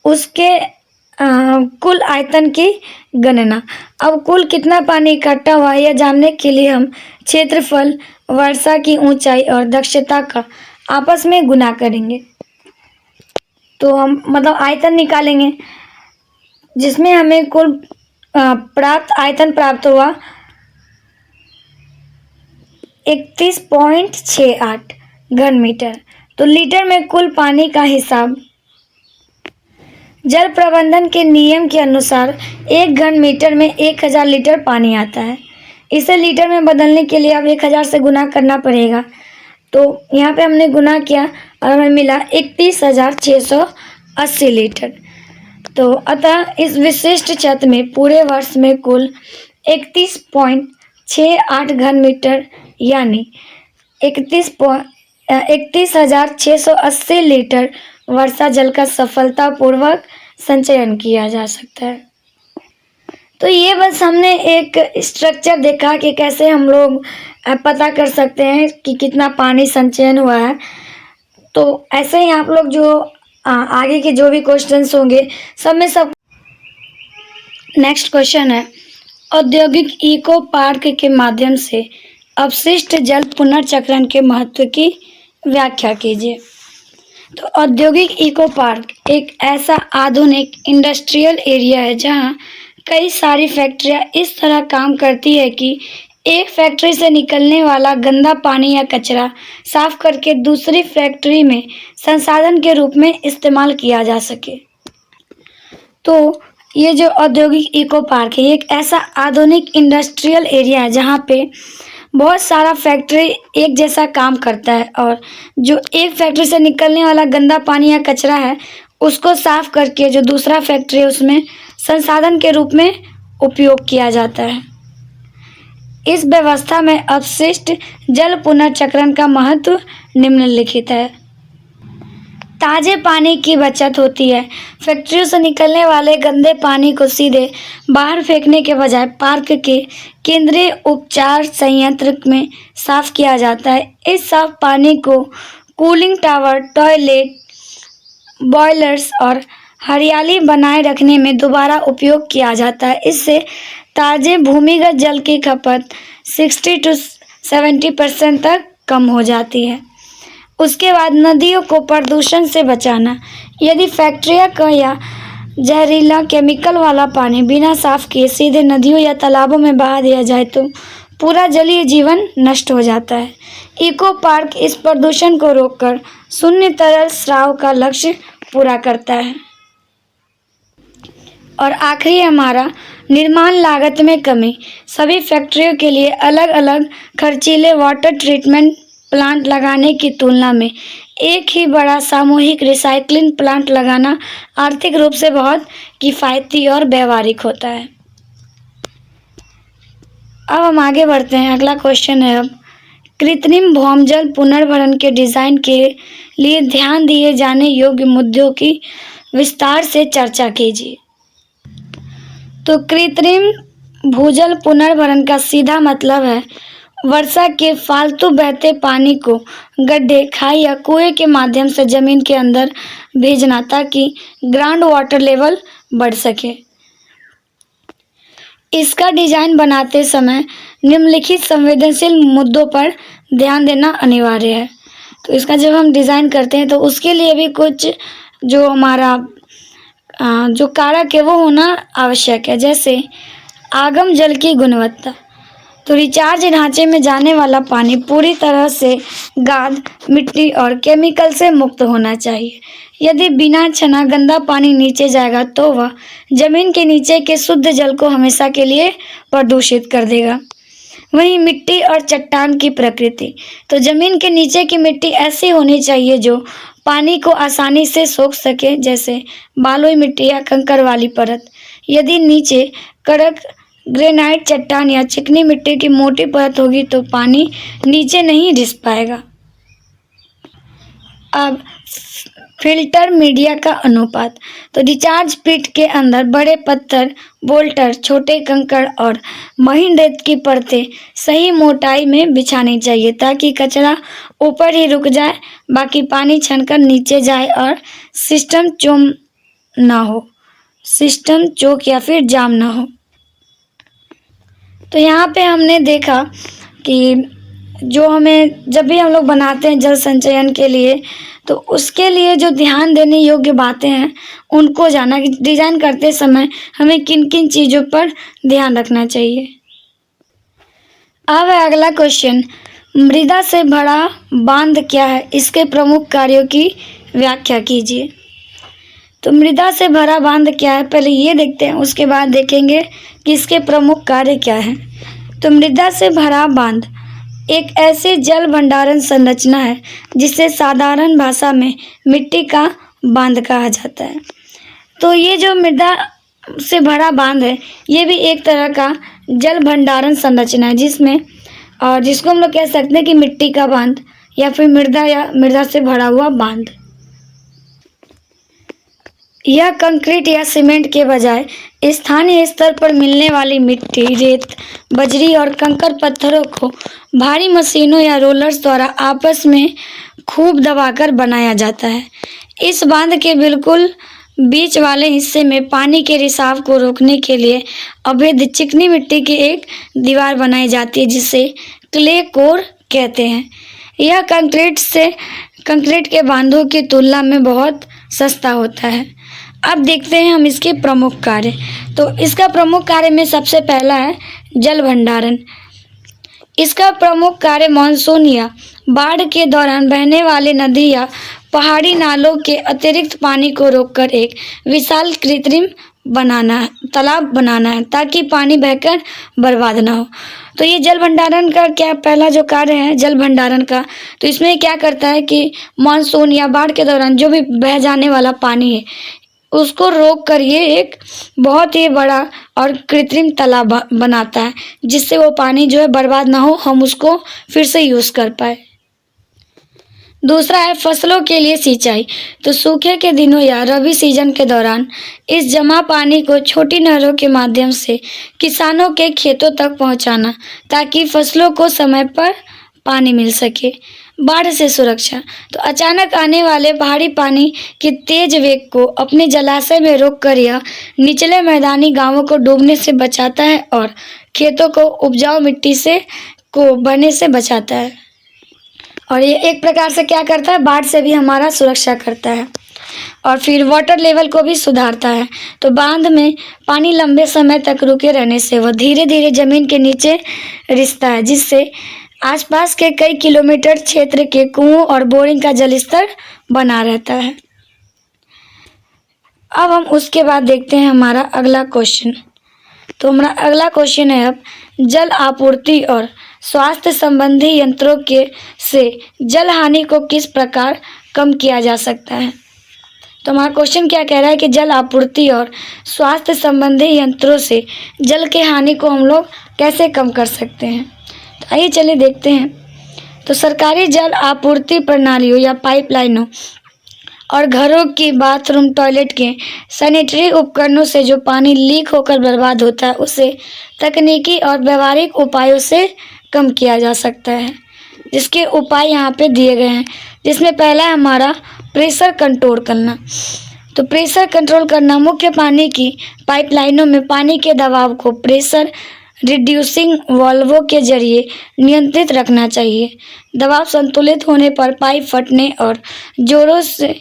S1: उसके कुल आयतन की गणना। अब कुल कितना पानी इकट्ठा हुआ है यह जानने के लिए हम क्षेत्रफल, वर्षा की ऊंचाई और दक्षता का आपस में गुना करेंगे। तो हम मतलब आयतन निकालेंगे, जिसमें हमें कुल आयतन प्राप्त हुआ 31.68 घन मीटर। तो लीटर में कुल पानी का हिसाब। जल प्रबंधन के नियम के अनुसार 1 घन मीटर में 1000 लीटर पानी आता है। इसे लीटर में बदलने के लिए अब 1000 से गुना करना पड़ेगा। तो यहाँ पे हमने गुना किया और हमें मिला 31,680 लीटर। तो अतः इस विशिष्ट छत में पूरे वर्ष में कुल 31.68 घन मीटर यानी 31,680 लीटर वर्षा जल का सफलतापूर्वक संचयन किया जा सकता है। तो ये बस हमने एक स्ट्रक्चर देखा कि कैसे हम लोग पता कर सकते हैं कि कितना पानी संचयन हुआ है। तो ऐसे ही आप लोग जो आगे के जो भी क्वेश्चंस होंगे सब में सब। नेक्स्ट क्वेश्चन है, औद्योगिक इको पार्क के माध्यम से अपशिष्ट जल पुनर्चक्रण के महत्व की व्याख्या कीजिए। तो औद्योगिक इको पार्क एक ऐसा आधुनिक इंडस्ट्रियल एरिया है जहां कई सारी फैक्ट्रियां इस तरह काम करती है कि एक फैक्ट्री से निकलने वाला गंदा पानी या कचरा साफ करके दूसरी फैक्ट्री में संसाधन के रूप में इस्तेमाल किया जा सके। तो ये जो औद्योगिक इको पार्क है ये एक ऐसा आधुनिक इंडस्ट्रियल एरिया है जहाँ पे बहुत सारा फैक्ट्री एक जैसा काम करता है और जो एक फैक्ट्री से निकलने वाला गंदा पानी या कचरा है उसको साफ करके जो दूसरा फैक्ट्री है उसमें संसाधन के रूप में उपयोग किया जाता है। इस व्यवस्था में अपशिष्ट जल पुनर्चक्रण का महत्व निम्नलिखित है। ताजे पानी की बचत होती है। फैक्ट्रियों से निकलने वाले गंदे पानी को सीधे बाहर फेंकने के बजाय पार्क के केंद्रीय उपचार संयंत्र में साफ किया जाता है। इस साफ पानी को कूलिंग टावर, टॉयलेट, बॉयलर्स और हरियाली बनाए रखने में दोबारा उपयोग किया जाता है। इससे ताजे भूमिगत जल की खपत 60 से 70% तक कम हो जाती है। उसके बाद नदियों को प्रदूषण से बचाना। यदि फैक्ट्रियां का या जहरीला केमिकल वाला पानी बिना साफ किए सीधे नदियों या तालाबों में बहा दिया जाए तो पूरा जलीय जीवन नष्ट हो जाता है। इको पार्क इस प्रदूषण को रोककर शून्य तरल स्राव का लक्ष्य पूरा करता है। और आखिरी हमारा निर्माण लागत में कमी। सभी फैक्ट्रियों के लिए अलग अलग खर्चीले वाटर ट्रीटमेंट प्लांट लगाने की तुलना में एक ही बड़ा सामूहिक रिसाइकलिंग प्लांट लगाना आर्थिक रूप से बहुत किफ़ायती और व्यावहारिक होता है। अब हम आगे बढ़ते हैं। अगला क्वेश्चन है अब कृत्रिम भौमजल पुनर्भरण के डिज़ाइन के लिए ध्यान दिए जाने योग्य मुद्दों की विस्तार से चर्चा कीजिए। तो कृत्रिम भूजल पुनर्भरण का सीधा मतलब है वर्षा के फालतू बहते पानी को गड्ढे, खाई या कुएं के माध्यम से जमीन के अंदर भेजना ताकि ग्राउंड वाटर लेवल बढ़ सके। इसका डिजाइन बनाते समय निम्नलिखित संवेदनशील मुद्दों पर ध्यान देना अनिवार्य है। तो इसका जब हम डिज़ाइन करते हैं तो उसके लिए भी कुछ जो हमारा जो कारक है वो होना आवश्यक है, जैसे आगम जल की गुणवत्ता। तो रिचार्ज ढांचे में जाने वाला पानी पूरी तरह से गाद, मिट्टी और केमिकल से मुक्त होना चाहिए। यदि बिना छना गंदा पानी नीचे जाएगा तो वह जमीन के नीचे के शुद्ध जल को हमेशा के लिए प्रदूषित कर देगा। वहीं मिट्टी और चट्टान की प्रकृति। तो जमीन के नीचे की मिट्टी ऐसी होनी चाहिए जो पानी को आसानी से सोख सके, जैसे बालुई मिट्टी या कंकड़ वाली परत। यदि नीचे कड़क ग्रेनाइट चट्टान या चिकनी मिट्टी की मोटी परत होगी तो पानी नीचे नहीं रिस पाएगा। अब फिल्टर मीडिया का अनुपात। तो रिचार्ज पिट के अंदर बड़े पत्थर, बोल्टर, छोटे कंकड़ और महीन रेत की परतें सही मोटाई में बिछानी चाहिए ताकि कचरा ऊपर ही रुक जाए, बाकी पानी छनकर नीचे जाए और सिस्टम चोक या फिर जाम ना हो। तो यहाँ पे हमने देखा कि जो हमें जब भी हम लोग बनाते हैं जल संचयन के लिए तो उसके लिए जो ध्यान देने योग्य बातें हैं उनको जाना कि डिज़ाइन करते समय हमें किन किन चीज़ों पर ध्यान रखना चाहिए। अब है अगला क्वेश्चन, मृदा से भरा बांध क्या है, इसके प्रमुख कार्यों की व्याख्या कीजिए। तो मृदा से भरा बांध क्या है, पहले ये देखते हैं, उसके बाद देखेंगे कि इसके प्रमुख कार्य क्या हैं। तो मृदा से भरा बांध एक ऐसी जल भंडारण संरचना है जिसे साधारण भाषा में मिट्टी का बांध कहा जाता है। तो ये जो मृदा से भरा बांध है, ये भी एक तरह का जल भंडारण संरचना है जिसको हम लोग कह सकते हैं कि मिट्टी का बांध या फिर मृदा से भरा हुआ बांध। यह कंक्रीट या सीमेंट के बजाय स्थानीय स्तर पर मिलने वाली मिट्टी, रेत, बजरी और कंकड़ पत्थरों को भारी मशीनों या रोलर्स द्वारा आपस में खूब दबाकर बनाया जाता है। इस बांध के बिल्कुल बीच वाले हिस्से में पानी के रिसाव को रोकने के लिए अवैध चिकनी मिट्टी की एक दीवार बनाई जाती है जिसे क्ले कोर कहते हैं। यह कंक्रीट के बांधों की तुलना में बहुत सस्ता होता है। अब देखते हैं हम इसके प्रमुख कार्य। तो इसका प्रमुख कार्य में सबसे पहला है जल भंडारण। इसका प्रमुख कार्य मानसून या बाढ़ के दौरान बहने वाले नदी या पहाड़ी नालों के अतिरिक्त पानी को रोककर एक विशाल कृत्रिम तालाब बनाना है ताकि पानी बहकर बर्बाद ना हो। तो ये जल भंडारण का क्या पहला जो कार्य है जल भंडारण का, तो इसमें क्या करता है कि मानसून या बाढ़ के दौरान जो भी बह जाने वाला पानी है उसको रोक कर ये एक बहुत ही बड़ा और कृत्रिम तालाब बनाता है जिससे वो पानी जो है बर्बाद ना हो, हम उसको फिर से यूज़ कर पाए। दूसरा है फसलों के लिए सिंचाई। तो सूखे के दिनों या रबी सीजन के दौरान इस जमा पानी को छोटी नहरों के माध्यम से किसानों के खेतों तक पहुंचाना ताकि फसलों को समय पर पानी मिल सके। बाढ़ से सुरक्षा। तो अचानक आने वाले पहाड़ी पानी के तेज वेग को अपने जलाशय में रोककर यह निचले मैदानी गांवों को डूबने से बचाता है और खेतों को उपजाऊ मिट्टी को बहने से बचाता है। और ये एक प्रकार से क्या करता है, बाढ़ से भी हमारा सुरक्षा करता है। और फिर वाटर लेवल को भी सुधारता है। तो बांध में पानी लंबे समय तक रुके रहने से वह धीरे धीरे जमीन के नीचे रिसता है जिससे आसपास के कई किलोमीटर क्षेत्र के कुओं और बोरिंग का जलस्तर बना रहता है। अब हम उसके बाद देखते हैं हमारा अगला क्वेश्चन। तो हमारा अगला क्वेश्चन है अब जल आपूर्ति और स्वास्थ्य संबंधी यंत्रों से जल हानि को किस प्रकार कम किया जा सकता है। तो हमारा क्वेश्चन क्या कह रहा है कि जल आपूर्ति और स्वास्थ्य संबंधी यंत्रों से जल के हानि को हम लोग कैसे कम कर सकते हैं। तो आइए चलिए देखते हैं। तो सरकारी जल आपूर्ति प्रणालियों या पाइपलाइनों और घरों की बाथरूम, टॉयलेट के सैनिटरी उपकरणों से जो पानी लीक होकर बर्बाद होता है उसे तकनीकी और व्यवहारिक उपायों से कम किया जा सकता है, जिसके उपाय यहाँ पे दिए गए हैं। जिसमें पहला है हमारा प्रेशर कंट्रोल करना। तो प्रेशर कंट्रोल करना मुख्य पानी की पाइपलाइनों में पानी के दबाव को प्रेशर रिड्यूसिंग वाल्वों के जरिए नियंत्रित रखना चाहिए। दबाव संतुलित होने पर पाइप फटने और जोरों से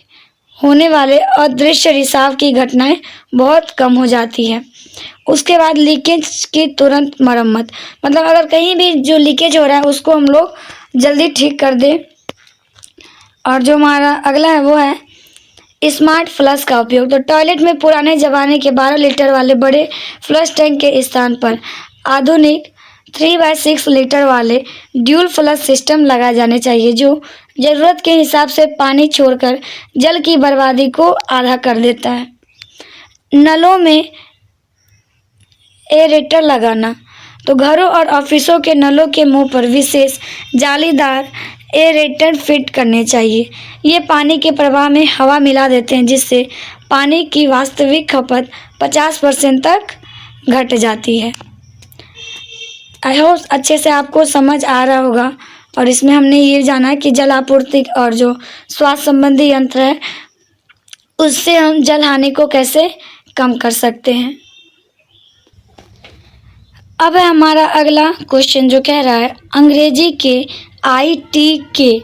S1: होने वाले अदृश्य रिसाव की घटनाएं बहुत कम हो जाती है। उसके बाद लीकेज की तुरंत मरम्मत, मतलब अगर कहीं भी जो लीकेज हो रहा है उसको हम लोग जल्दी ठीक कर दें। और जो हमारा अगला है वो है स्मार्ट फ्लश का उपयोग। तो टॉयलेट में पुराने ज़माने के 12 लीटर वाले बड़े फ्लश टैंक के स्थान पर आधुनिक 3/6 लीटर वाले ड्यूल फ्लश सिस्टम लगाए जाने चाहिए जो ज़रूरत के हिसाब से पानी छोड़कर जल की बर्बादी को आधा कर देता है। नलों में एरेटर लगाना। तो घरों और ऑफिसों के नलों के मुंह पर विशेष जालीदार एरेटर फिट करने चाहिए। ये पानी के प्रवाह में हवा मिला देते हैं जिससे पानी की वास्तविक खपत 50% तक घट जाती है। आई होप अच्छे से आपको समझ आ रहा होगा। और इसमें हमने ये जाना कि जल आपूर्ति और जो स्वास्थ्य संबंधी यंत्र है उससे हम जल हानि को कैसे कम कर सकते हैं। अब है हमारा अगला क्वेश्चन जो कह रहा है अंग्रेजी के IT के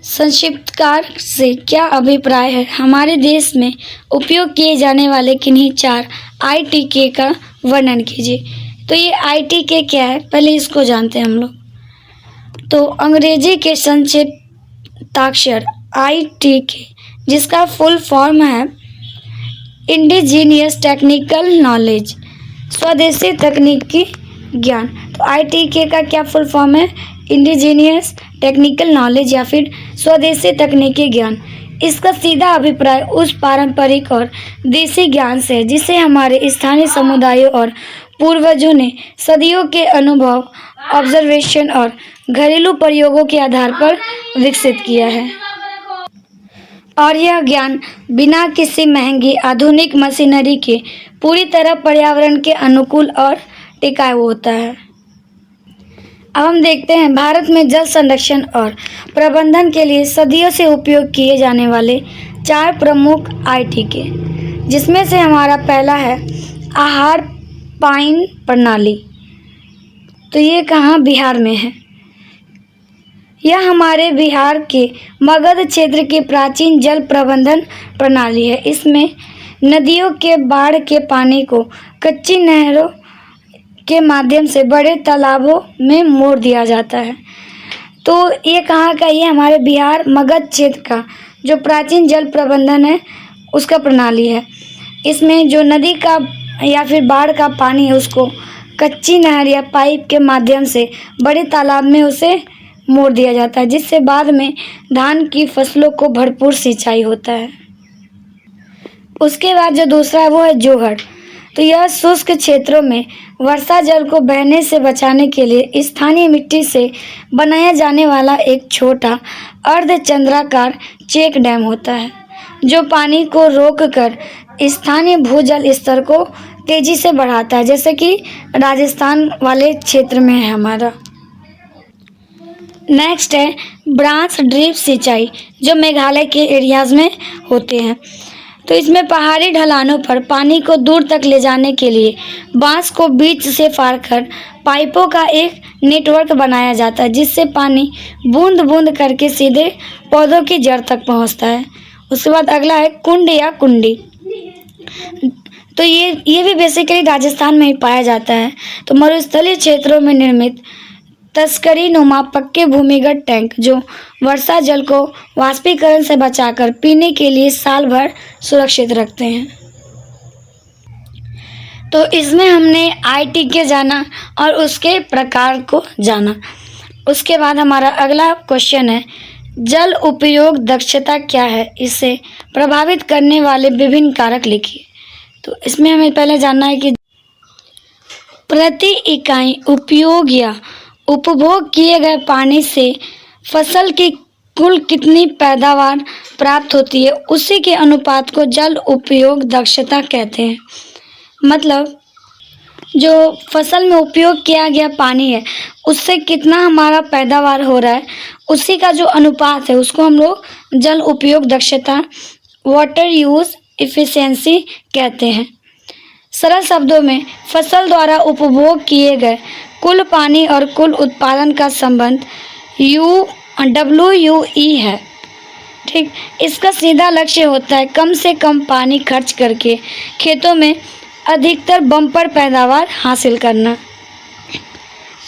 S1: संक्षिप्तकार से क्या अभिप्राय है। हमारे देश में उपयोग किए जाने वाले किन्हीं 4 ITK का वर्णन कीजिए। तो ये ITK क्या है, पहले इसको जानते हैं हम लोग। तो अंग्रेजी के संक्षिप्ताक्षर ITK, जिसका फुल फॉर्म है इंडिजीनियस टेक्निकल नॉलेज, स्वदेशी तकनीकी ज्ञान। तो ITK का क्या फुल फॉर्म है? इंडिजीनियस टेक्निकल नॉलेज या फिर स्वदेशी तकनीकी ज्ञान। इसका सीधा अभिप्राय उस पारंपरिक और देसी ज्ञान से है जिसे हमारे स्थानीय समुदायों और पूर्वजों ने सदियों के अनुभव, ऑब्जर्वेशन और घरेलू प्रयोगों के आधार पर विकसित किया है। और यह ज्ञान बिना किसी महंगी आधुनिक मशीनरी के पूरी तरह पर्यावरण के अनुकूल और टिकाऊ होता है। अब हम देखते हैं भारत में जल संरक्षण और प्रबंधन के लिए सदियों से उपयोग किए जाने वाले 4 प्रमुख ITK, जिसमें से हमारा पहला है आहार पाइन प्रणाली। तो ये कहाँ? बिहार में है। यह हमारे बिहार के मगध क्षेत्र की प्राचीन जल प्रबंधन प्रणाली है। इसमें नदियों के बाढ़ के पानी को कच्ची नहरों के माध्यम से बड़े तालाबों में मोड़ दिया जाता है। तो ये कहाँ का? ये हमारे बिहार मगध क्षेत्र का जो प्राचीन जल प्रबंधन है उसका प्रणाली है। इसमें जो नदी का या फिर बाढ़ का पानी है उसको कच्ची नहर या पाइप के माध्यम से बड़े तालाब में उसे मोड़ दिया जाता है, जिससे बाद में धान की फसलों को भरपूर सिंचाई होता है। उसके बाद जो दूसरा है वो है जोहड़। तो यह शुष्क क्षेत्रों में वर्षा जल को बहने से बचाने के लिए स्थानीय मिट्टी से बनाया जाने वाला एक छोटा अर्धचंद्राकार चेक डैम होता है, जो पानी को रोककर स्थानीय भूजल स्तर को तेजी से बढ़ाता है, जैसे कि राजस्थान वाले क्षेत्र में है हमारा। नेक्स्ट है ब्रांच ड्रिप सिंचाई, जो मेघालय के एरियाज में होते हैं। तो इसमें पहाड़ी ढलानों पर पानी को दूर तक ले जाने के लिए बांस को बीच से फाड़कर पाइपों का एक नेटवर्क बनाया जाता है, जिससे पानी बूंद बूंद करके सीधे पौधों की जड़ तक पहुंचता है। उसके बाद अगला है कुंड या कुंडी। तो ये भी बेसिकली राजस्थान में ही पाया जाता है। तो मरुस्थलीय क्षेत्रों में निर्मित तस्करी नुमा पक्के भूमिगत टैंक, जो वर्षा जल को वाष्पीकरण से बचाकर पीने के लिए साल भर सुरक्षित रखते हैं। तो इसमें हमने ITK जाना और उसके प्रकार को जाना। उसके बाद हमारा अगला क्वेश्चन है जल उपयोग दक्षता क्या है, इसे प्रभावित करने वाले विभिन्न कारक लिखिए। तो इसमें हमें पहले जानना है कि प्रति इकाई उपयोग या उपभोग किए गए पानी से फसल की कुल कितनी पैदावार प्राप्त होती है, उसी के अनुपात को जल उपयोग दक्षता कहते हैं। मतलब जो फसल में उपयोग किया गया पानी है उससे कितना हमारा पैदावार हो रहा है, उसी का जो अनुपात है उसको हम लोग जल उपयोग दक्षता, वाटर यूज इफिशिएंसी कहते हैं। सरल शब्दों में फसल द्वारा उपभोग किए गए कुल पानी और कुल उत्पादन का संबंध WUE है। ठीक, इसका सीधा लक्ष्य होता है कम से कम पानी खर्च करके खेतों में अधिकतर बम्पर पैदावार हासिल करना।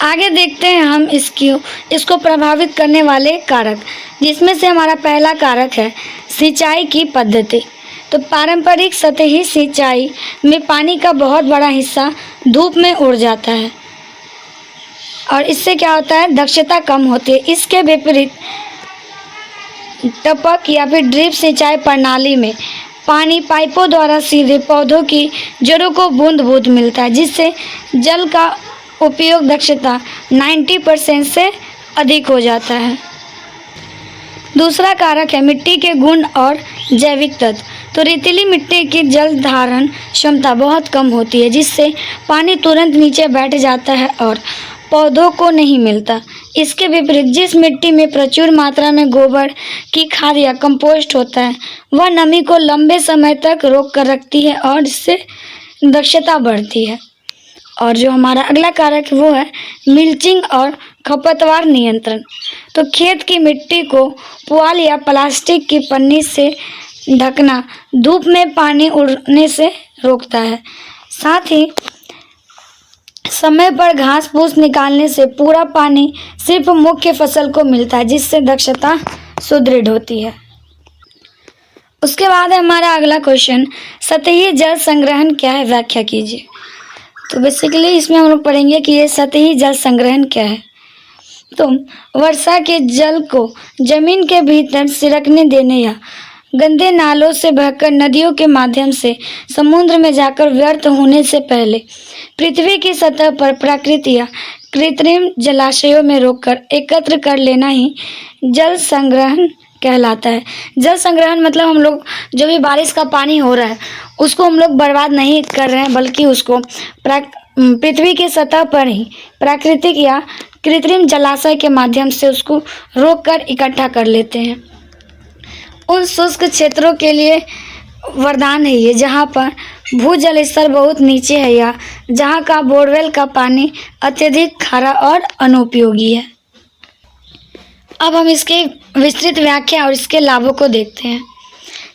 S1: आगे देखते हैं हम इसको प्रभावित करने वाले कारक, जिसमें से हमारा पहला कारक है सिंचाई की पद्धति। तो पारंपरिक सतही सिंचाई में पानी का बहुत बड़ा हिस्सा धूप में उड़ जाता है और इससे क्या होता है, दक्षता कम होती है। इसके विपरीत टपक या फिर ड्रिप सिंचाई प्रणाली में पानी पाइपों द्वारा सीधे पौधों की जड़ों को बूंद बूंद मिलता है, जिससे जल का उपयोग दक्षता 90% से अधिक हो जाता है। दूसरा कारक है मिट्टी के गुण और जैविक तत्व। तो रेतीली मिट्टी की जल धारण क्षमता बहुत कम होती है, जिससे पानी तुरंत नीचे बैठ जाता है और पौधों को नहीं मिलता। इसके विपरीत जिस मिट्टी में प्रचुर मात्रा में गोबर की खाद या कंपोस्ट होता है, वह नमी को लंबे समय तक रोक कर रखती है और इससे दक्षता बढ़ती है। और जो हमारा अगला कारक है वो है मिल्चिंग और खपतवार नियंत्रण। तो खेत की मिट्टी को पुआल या प्लास्टिक की पन्नी से ढकना धूप में पानी उड़ने से रोकता है। साथ ही समय पर घास फूस निकालने से पूरा पानी सिर्फ मुख्य फसल को मिलता है, जिससे दक्षता सुदृढ़ होती है। उसके बाद है हमारा अगला क्वेश्चन, सतही जल संग्रहण क्या है, व्याख्या कीजिए। तो बेसिकली इसमें हम लोग पढ़ेंगे कि ये सतही जल संग्रहण क्या है। तो वर्षा के जल को जमीन के भीतर सिरकने देने या गंदे नालों से बहकर नदियों के माध्यम से समुद्र में जाकर व्यर्थ होने से पहले पृथ्वी की सतह पर प्राकृतिक या कृत्रिम जलाशयों में रोककर एकत्र कर लेना ही जल संग्रहण कहलाता है। जल संग्रहण मतलब हम लोग जो भी बारिश का पानी हो रहा है उसको हम लोग बर्बाद नहीं कर रहे हैं, बल्कि उसको पृथ्वी की सतह पर ही प्राकृतिक या कृत्रिम जलाशय के माध्यम से उसको रोककर इकट्ठा कर लेते हैं। उन शुष्क क्षेत्रों के लिए वरदान है ये, जहाँ पर भूजल स्तर बहुत नीचे है या जहाँ का बोरवेल का पानी अत्यधिक खारा और अनुपयोगी है। अब हम इसके विस्तृत व्याख्या और इसके लाभों को देखते हैं,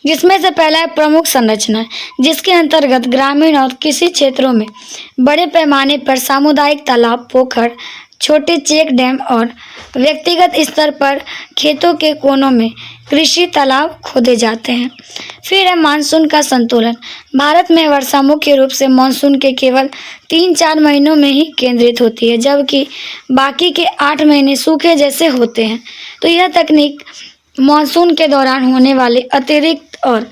S1: जिसमें से पहला है प्रमुख संरचना, जिसके अंतर्गत ग्रामीण और कृषि क्षेत्रों में बड़े पैमाने पर सामुदायिक तालाब, पोखर, छोटे चेक डैम और व्यक्तिगत स्तर पर खेतों के कोनों में कृषि तालाब खोदे जाते हैं। फिर है मानसून का संतुलन। भारत में वर्षा मुख्य रूप से मानसून के केवल 3-4 महीनों में ही केंद्रित होती है, जबकि बाकी के 8 महीने सूखे जैसे होते हैं। तो यह तकनीक मानसून के दौरान होने वाले अतिरिक्त और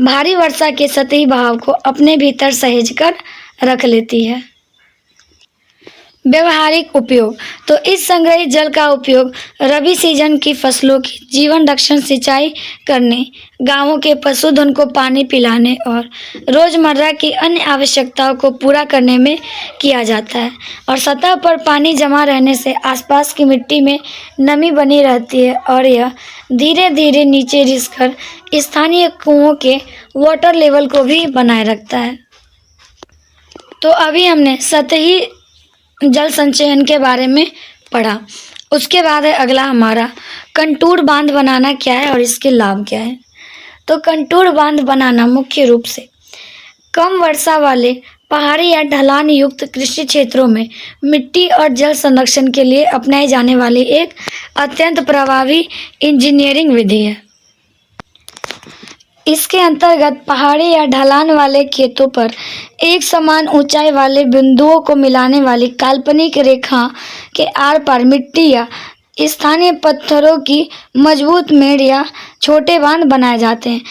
S1: भारी वर्षा के सतही बहाव को अपने भीतर सहेज कर रख लेती है। व्यवहारिक उपयोग। तो इस संग्रहित जल का उपयोग रबी सीजन की फसलों की जीवन रक्षण, सिंचाई करने, गांवों के पशुधन को पानी पिलाने और रोजमर्रा की अन्य आवश्यकताओं को पूरा करने में किया जाता है। और सतह पर पानी जमा रहने से आसपास की मिट्टी में नमी बनी रहती है और यह धीरे धीरे नीचे रिसकर स्थानीय कुओं के वाटर लेवल को भी बनाए रखता है। तो अभी हमने सतही जल संचयन के बारे में पढ़ा। उसके बाद है अगला हमारा कंटूर बांध बनाना क्या है और इसके लाभ क्या है। तो कंटूर बांध बनाना मुख्य रूप से कम वर्षा वाले पहाड़ी या ढलान युक्त कृषि क्षेत्रों में मिट्टी और जल संरक्षण के लिए अपनाई जाने वाली एक अत्यंत प्रभावी इंजीनियरिंग विधि है। इसके अंतर्गत पहाड़ी या ढलान वाले खेतों पर एक समान ऊंचाई वाले बिंदुओं को मिलाने वाली काल्पनिक रेखा के आर पार मिट्टी या स्थानीय पत्थरों की मजबूत मेड़ या छोटे बांध बनाए जाते हैं।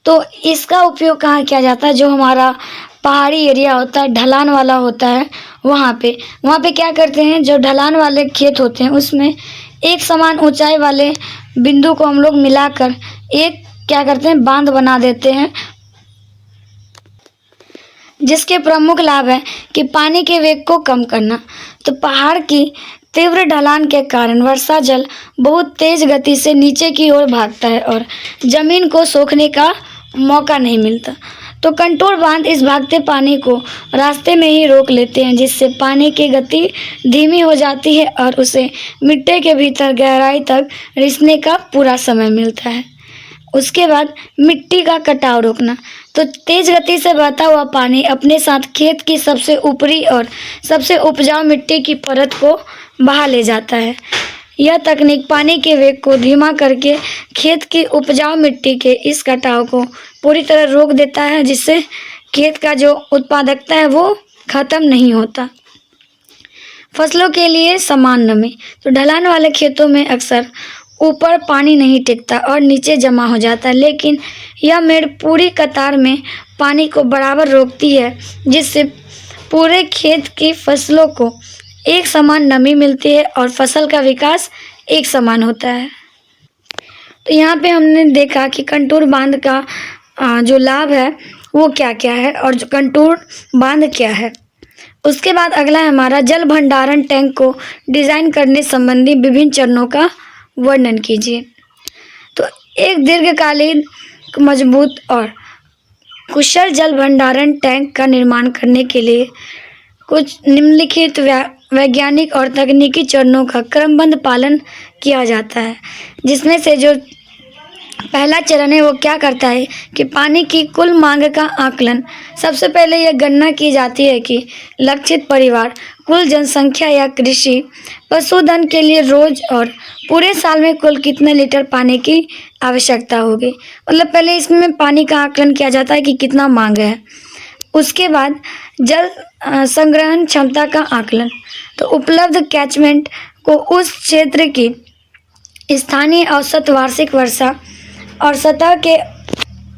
S1: तो इसका उपयोग कहाँ किया जाता है? जो हमारा पहाड़ी एरिया होता है, ढलान वाला होता है, वहाँ पे क्या करते हैं, जो ढलान वाले खेत होते हैं उसमें एक समान ऊंचाई वाले बिंदु को हम लोग मिलाकर एक क्या करते हैं, बांध बना देते हैं, जिसके प्रमुख लाभ है कि पानी के वेग को कम करना। तो पहाड़ की तीव्र ढलान के कारण वर्षा जल बहुत तेज गति से नीचे की ओर भागता है और जमीन को सोखने का मौका नहीं मिलता। तो कंटूर बांध इस भागते पानी को रास्ते में ही रोक लेते हैं, जिससे पानी की गति धीमी हो जाती है और उसे मिट्टी के भीतर गहराई तक रिसने का पूरा समय मिलता है। उसके बाद मिट्टी का कटाव रोकना। तो तेज गति से बहता हुआ पानी अपने साथ खेत की सबसे ऊपरी और सबसे उपजाऊ मिट्टी की परत को बहा ले जाता है। यह तकनीक पानी के वेग को धीमा करके खेत की उपजाऊ मिट्टी के इस कटाव को पूरी तरह रोक देता है, जिससे खेत का जो उत्पादकता है वो खत्म नहीं होता। फसलों के लिए समान नमी। तो ढलान वाले खेतों में अक्सर ऊपर पानी नहीं टिकता और नीचे जमा हो जाता है, लेकिन यह मेड़ पूरी कतार में पानी को बराबर रोकती है, जिससे पूरे खेत की फसलों को एक समान नमी मिलती है और फसल का विकास एक समान होता है। तो यहाँ पे हमने देखा कि कंटूर बांध का जो लाभ है वो क्या क्या है और जो कंटूर बांध क्या है। उसके बाद अगला है हमारा जल भंडारण टैंक को डिज़ाइन करने संबंधी विभिन्न चरणों का वर्णन कीजिए। तो एक दीर्घकालीन, मजबूत और कुशल जल भंडारण टैंक का निर्माण करने के लिए कुछ निम्नलिखित वैज्ञानिक और तकनीकी चरणों का क्रमबद्ध पालन किया जाता है, जिसमें से जो पहला चरण है वो क्या करता है कि पानी की कुल मांग का आकलन। सबसे पहले यह गणना की जाती है कि लक्षित परिवार, कुल जनसंख्या या कृषि पशुधन के लिए रोज और पूरे साल में कुल कितने लीटर पानी की आवश्यकता होगी। मतलब पहले इसमें पानी का आकलन किया जाता है कि कितना मांग है। उसके बाद जल संग्रहण क्षमता का आकलन। तो उपलब्ध कैचमेंट को उस क्षेत्र की स्थानीय औसत वार्षिक वर्षा और सतह के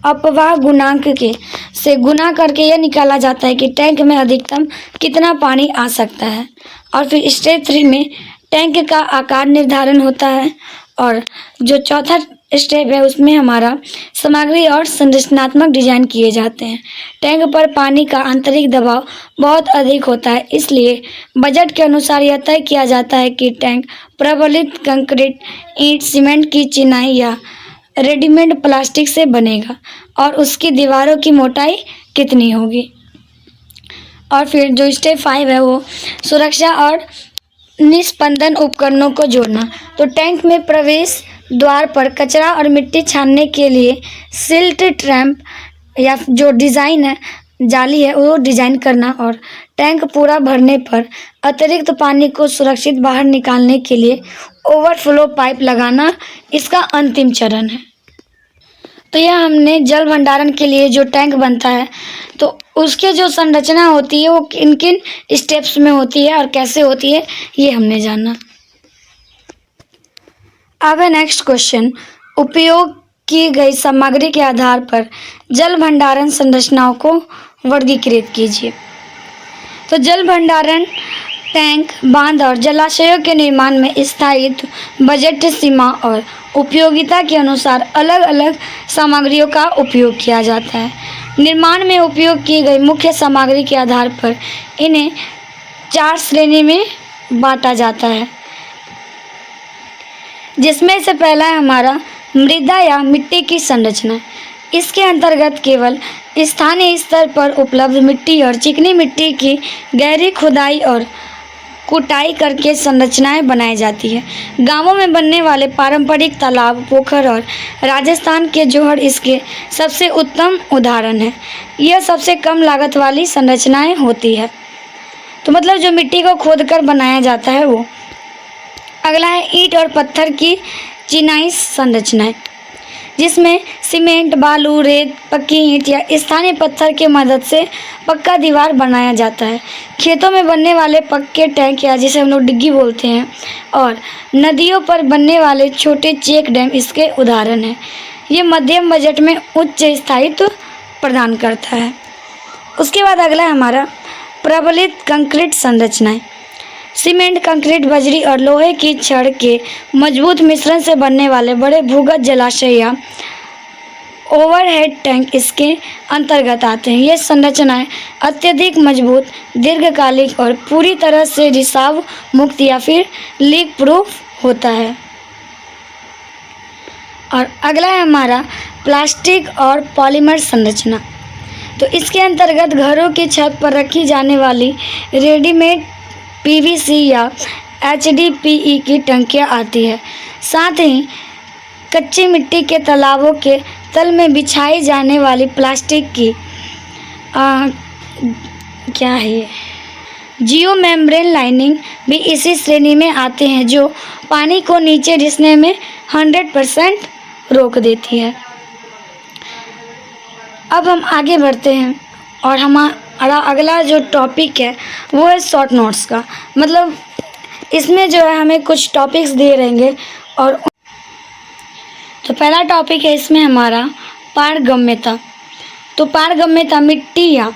S1: अपवाह गुणांक के से गुना करके यह निकाला जाता है कि टैंक में अधिकतम कितना पानी आ सकता है। और फिर स्टेप 3 में टैंक का आकार निर्धारण होता है। और जो चौथा स्टेप है उसमें हमारा सामग्री और संरचनात्मक डिजाइन किए जाते हैं। टैंक पर पानी का आंतरिक दबाव बहुत अधिक होता है, इसलिए बजट के अनुसार यह तय किया जाता है कि टैंक प्रबलित कंक्रीट, ईंट, सीमेंट की चिनाई या रेडीमेड प्लास्टिक से बनेगा और उसकी दीवारों की मोटाई कितनी होगी। और फिर जो स्टेप 5 है वो सुरक्षा और निस्पंदन उपकरणों को जोड़ना। तो टैंक में प्रवेश द्वार पर कचरा और मिट्टी छानने के लिए सिल्ट ट्रैप या जो डिज़ाइन है जाली है वो डिज़ाइन करना। और टैंक पूरा भरने पर अतिरिक्त पानी को सुरक्षित बाहर निकालने के लिए ओवरफ्लो पाइप लगाना इसका अंतिम चरण है। तो यह हमने जल भंडारण के लिए जो टैंक बनता है तो उसके जो संरचना होती है वो किन किन स्टेप्स में होती है और कैसे होती है ये हमने जाना। अब है नेक्स्ट क्वेश्चन, उपयोग की गई सामग्री के आधार पर जल भंडारण संरचनाओं को वर्गीकृत कीजिए। तो जल भंडारण टैंक, बांध और जलाशयों के निर्माण में स्थायित्व, बजट सीमा और उपयोगिता के अनुसार अलग अलग सामग्रियों का उपयोग किया जाता है। निर्माण में उपयोग की गई मुख्य सामग्री के आधार पर इन्हें 4 श्रेणी में बांटा जाता है, जिसमें से पहला है हमारा मृदा या मिट्टी की संरचना। इसके अंतर्गत केवल स्थानीय स्तर पर उपलब्ध मिट्टी और चिकनी मिट्टी की गहरी खुदाई और कुटाई करके संरचनाएं बनाई जाती है। गांवों में बनने वाले पारंपरिक तालाब, पोखर और राजस्थान के जोहड़ इसके सबसे उत्तम उदाहरण है। यह सबसे कम लागत वाली संरचनाएं होती है। तो मतलब जो मिट्टी को खोदकर बनाया जाता है वो। अगला है ईंट और पत्थर की चिनाई संरचनाएं, जिसमें सीमेंट, बालू, रेत, पक्की ईंट या स्थानीय पत्थर की मदद से पक्का दीवार बनाया जाता है। खेतों में बनने वाले पक्के टैंक या जिसे हम लोग डिग्गी बोलते हैं और नदियों पर बनने वाले छोटे चेक डैम इसके उदाहरण हैं। ये मध्यम बजट में उच्च स्थायित्व प्रदान करता है। उसके बाद अगला है हमारा प्रबलित कंक्रीट संरचनाएं। सीमेंट, कंक्रीट, बजरी और लोहे की छड़ के मजबूत मिश्रण से बनने वाले बड़े भूगत जलाशय या ओवरहेड टैंक इसके अंतर्गत आते हैं। ये संरचनाएं अत्यधिक मजबूत, दीर्घकालिक और पूरी तरह से रिसाव मुक्त या फिर लीक प्रूफ होता है। और अगला है हमारा प्लास्टिक और पॉलीमर संरचना। तो इसके अंतर्गत घरों की छत पर रखी जाने वाली रेडीमेड पीवीसी या एचडीपीई की टंकियाँ आती है। साथ ही कच्ची मिट्टी के तालाबों के तल में बिछाई जाने वाली प्लास्टिक की क्या है जियो मेम्ब्रेन लाइनिंग भी इसी श्रेणी में आते हैं, जो पानी को नीचे रिसने में 100% रोक देती है। अब हम आगे बढ़ते हैं और हमारा अगला जो टॉपिक है वो है शॉर्ट नोट्स का। मतलब इसमें जो है हमें कुछ टॉपिक्स दिए रहेंगे। और तो पहला टॉपिक है इसमें हमारा पारगम्यता। तो पारगम्यता मिट्टी या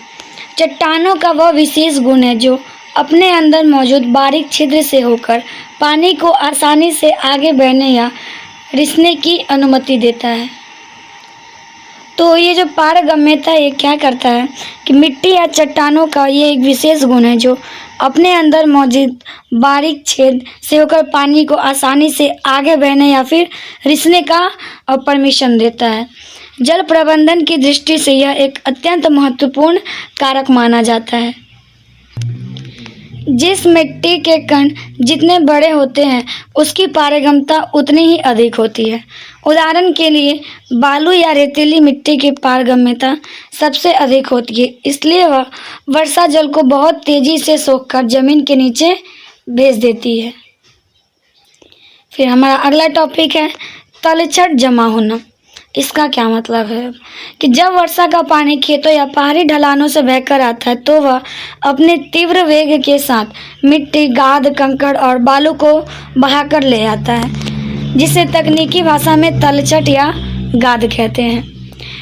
S1: चट्टानों का वह विशेष गुण है जो अपने अंदर मौजूद बारीक छिद्र से होकर पानी को आसानी से आगे बहने या रिसने की अनुमति देता है। तो ये जो पारगम्यता ये क्या करता है कि मिट्टी या चट्टानों का ये एक विशेष गुण है जो अपने अंदर मौजूद बारीक छेद से होकर पानी को आसानी से आगे बहने या फिर रिसने का परमिशन देता है। जल प्रबंधन की दृष्टि से यह एक अत्यंत महत्वपूर्ण कारक माना जाता है। जिस मिट्टी के कण जितने बड़े होते हैं उसकी पारगम्यता उतनी ही अधिक होती है। उदाहरण के लिए बालू या रेतीली मिट्टी की पारगम्यता सबसे अधिक होती है, इसलिए वह वर्षा जल को बहुत तेजी से सोखकर जमीन के नीचे भेज देती है। फिर हमारा अगला टॉपिक है तलछट जमा होना। इसका क्या मतलब है कि जब वर्षा का पानी खेतों या पहाड़ी ढलानों से बहकर आता है तो वह अपने तीव्र वेग के साथ मिट्टी, गाद, कंकड़ और बालू को बहाकर ले आता है, जिसे तकनीकी भाषा में तलछट या गाद कहते हैं।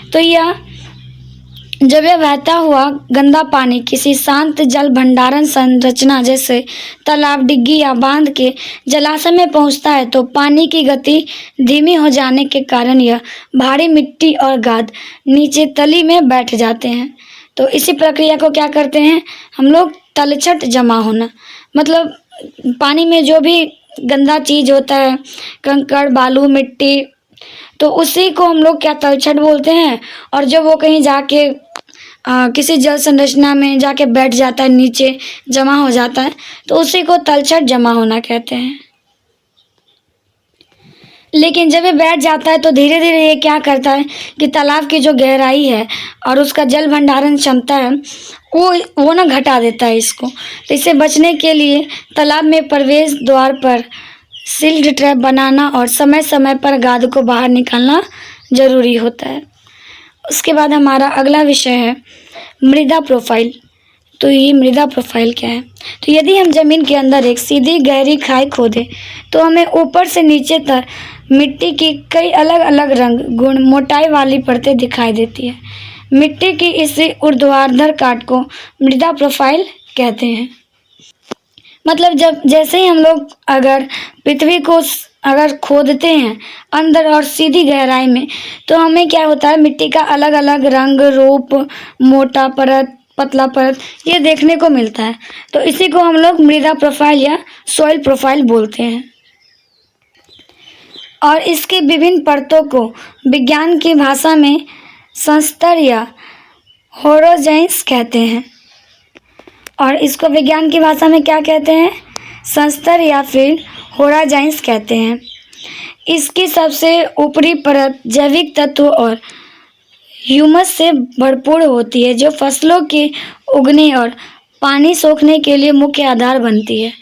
S1: तो जब यह बहता हुआ गंदा पानी किसी शांत जल भंडारण संरचना जैसे तालाब, डिग्गी या बांध के जलाशय में पहुंचता है तो पानी की गति धीमी हो जाने के कारण यह भारी मिट्टी और गाद नीचे तली में बैठ जाते हैं। तो इसी प्रक्रिया को क्या कहते हैं हम लोग? तलछट जमा होना। मतलब पानी में जो भी गंदा चीज़ होता है, कंकड़, बालू, मिट्टी, तो उसी को हम लोग क्या तलछट बोलते हैं। और जब वो कहीं जाके किसी जल संरचना में जाके बैठ जाता है, नीचे जमा हो जाता है, तो उसी को तलछट जमा होना कहते हैं। लेकिन जब ये बैठ जाता है तो धीरे धीरे ये क्या करता है कि तालाब की जो गहराई है और उसका जल भंडारण क्षमता है वो ना घटा देता है इसको। तो इससे बचने के लिए तालाब में प्रवेश द्वार पर सील्ड ट्रैप बनाना और समय समय पर गाद को बाहर निकालना जरूरी होता है। उसके बाद हमारा अगला विषय है मृदा प्रोफाइल। तो ये मृदा प्रोफाइल क्या है? तो यदि हम ज़मीन के अंदर एक सीधी गहरी खाई खोदें तो हमें ऊपर से नीचे तक मिट्टी की कई अलग अलग रंग, गुण, मोटाई वाली परतें दिखाई देती है। मिट्टी की इस ऊर्ध्वाधर काट को मृदा प्रोफाइल कहते हैं। मतलब जैसे ही हम लोग अगर पृथ्वी को अगर खोदते हैं अंदर और सीधी गहराई में, तो हमें क्या होता है, मिट्टी का अलग अलग रंग, रूप, मोटा परत, पतला परत, ये देखने को मिलता है। तो इसी को हम लोग मृदा प्रोफाइल या सॉइल प्रोफाइल बोलते हैं। और इसकी विभिन्न परतों को विज्ञान की भाषा में संस्तर या होरोजेंस कहते हैं। और इसको विज्ञान की भाषा में क्या कहते हैं? संस्तर या फिर होराजाइंस कहते हैं। इसकी सबसे ऊपरी परत जैविक तत्व और ह्यूमस से भरपूर होती है, जो फसलों के उगने और पानी सोखने के लिए मुख्य आधार बनती है।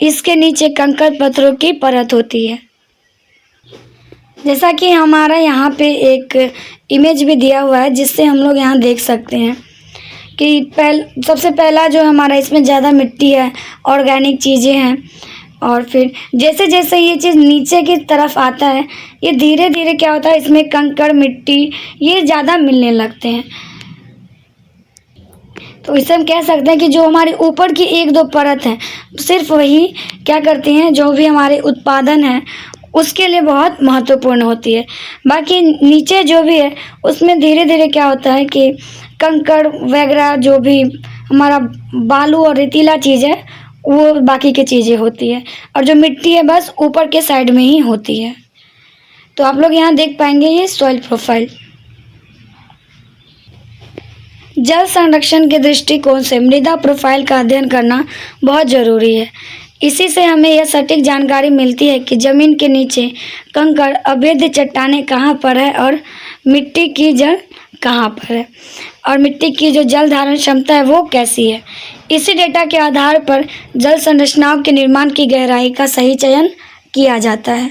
S1: इसके नीचे कंकड़ पत्थरों की परत होती है। जैसा कि हमारा यहाँ पे एक इमेज भी दिया हुआ है, जिससे हम लोग यहाँ देख सकते हैं कि सबसे पहला जो हमारा इसमें ज़्यादा मिट्टी है, ऑर्गेनिक चीज़ें हैं। और फिर जैसे जैसे ये चीज़ नीचे की तरफ आता है, ये धीरे धीरे क्या होता है, इसमें कंकड़, मिट्टी ये ज़्यादा मिलने लगते हैं। तो इससे हम कह सकते हैं कि जो हमारे ऊपर की एक दो परत है, सिर्फ वही क्या करती हैं, जो भी हमारे उत्पादन है उसके लिए बहुत महत्वपूर्ण होती है। बाकी नीचे जो भी है उसमें धीरे धीरे क्या होता है कि कंकड़ वगैरह, जो भी हमारा बालू और रेतीला चीज़ है, वो बाकी की चीज़ें होती है। और जो मिट्टी है बस ऊपर के साइड में ही होती है। तो आप लोग यहाँ देख पाएंगे ये सॉइल प्रोफाइल। जल संरक्षण के दृष्टिकोण से मृदा प्रोफाइल का अध्ययन करना बहुत ज़रूरी है। इसी से हमें यह सटीक जानकारी मिलती है कि ज़मीन के नीचे कंकड़, अवैध चट्टानें कहाँ पर है और मिट्टी की जड़ कहाँ पर है, और मिट्टी की जो जल धारण क्षमता है वो कैसी है। इसी डेटा के आधार पर जल संरचनाओं के निर्माण की गहराई का सही चयन किया जाता है।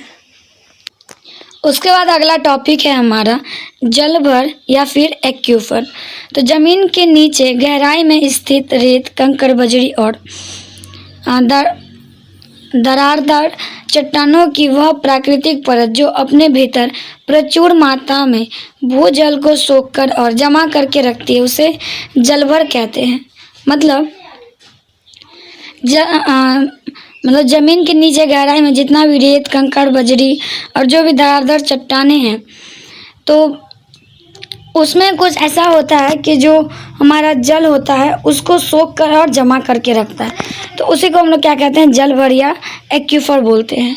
S1: उसके बाद अगला टॉपिक है हमारा जलभर या फिर एक्यूफर। तो ज़मीन के नीचे गहराई में स्थित रेत, कंकड़, बजरी और दरारदार चट्टानों की वह प्राकृतिक परत जो अपने भीतर प्रचुर मात्रा में भूजल को सोखकर और जमा करके रखती है, उसे जलभर कहते हैं। मतलब ज़मीन के नीचे गहराई में जितना भी रेत, कंकड़, बजरी और जो भी दरारदार चट्टानें हैं, तो उसमें कुछ ऐसा होता है कि जो हमारा जल होता है उसको सोख कर और जमा करके रखता है। तो उसी को हम लोग क्या कहते हैं, जलभर या एक्यूफर बोलते हैं।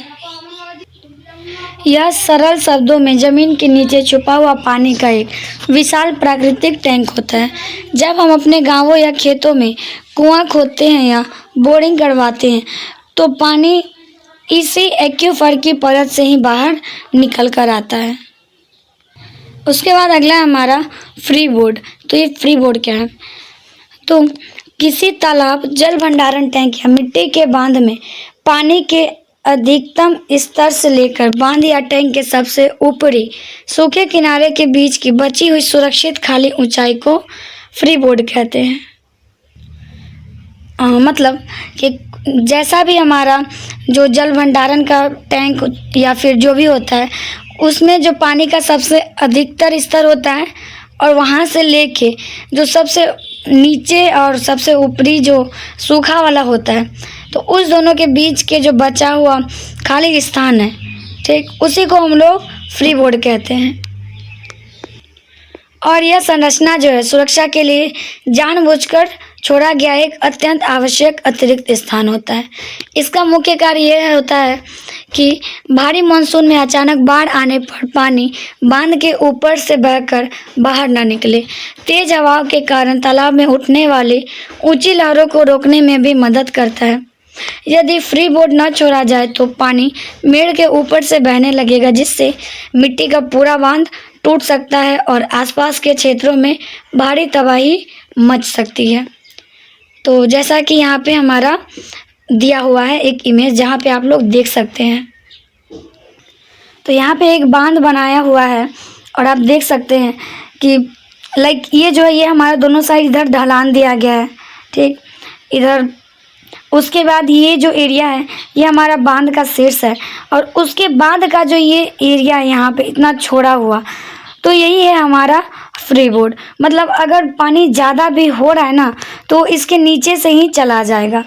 S1: यह सरल शब्दों में ज़मीन के नीचे छुपा हुआ पानी का एक विशाल प्राकृतिक टैंक होता है। जब हम अपने गांवों या खेतों में कुआं खोदते हैं या बोरिंग करवाते हैं तो पानी इसी एक्वीफर की परत से ही बाहर निकल कर आता है। उसके बाद अगला है हमारा फ्री बोर्ड। तो ये फ्री बोर्ड क्या है? तो किसी तालाब, जल भंडारण टैंक या मिट्टी के बांध में पानी के अधिकतम स्तर से लेकर बांध या टैंक के सबसे ऊपरी सूखे किनारे के बीच की बची हुई सुरक्षित खाली ऊंचाई को फ्री बोर्ड कहते हैं। मतलब कि जैसा भी हमारा जो जल भंडारण का टैंक या फिर जो भी होता है उसमें जो पानी का सबसे अधिकतर स्तर होता है और वहाँ से लेके जो सबसे नीचे और सबसे ऊपरी जो सूखा वाला होता है तो उस दोनों के बीच के जो बचा हुआ खाली स्थान है, ठीक, उसी को हम लोग फ्री बोर्ड कहते हैं। और यह संरचना जो है सुरक्षा के लिए जानबूझकर छोड़ा गया एक अत्यंत आवश्यक अतिरिक्त स्थान होता है। इसका मुख्य कार्य यह होता है कि भारी मानसून में अचानक बाढ़ आने पर पानी बांध के ऊपर से बहकर बाहर न निकले। तेज हवाओं के कारण तालाब में उठने वाली ऊंची लहरों को रोकने में भी मदद करता है। यदि फ्री बोर्ड न छोड़ा जाए तो पानी मेड़ के ऊपर से बहने लगेगा, जिससे मिट्टी का पूरा बांध टूट सकता है और आसपास के क्षेत्रों में भारी तबाही मच सकती है। तो जैसा कि यहाँ पे हमारा दिया हुआ है एक इमेज जहाँ पे आप लोग देख सकते हैं। तो यहाँ पे एक बांध बनाया हुआ है और आप देख सकते हैं कि लाइक ये जो है ये हमारा दोनों साइड इधर ढलान दिया गया है, ठीक, इधर। उसके बाद ये जो एरिया है ये हमारा बांध का शीर्ष है और उसके बाद का जो ये एरिया है यहाँ पे इतना छोड़ा हुआ, तो यही है हमारा फ्री बोर्ड। मतलब अगर पानी ज़्यादा भी हो रहा है ना तो इसके नीचे से ही चला जाएगा।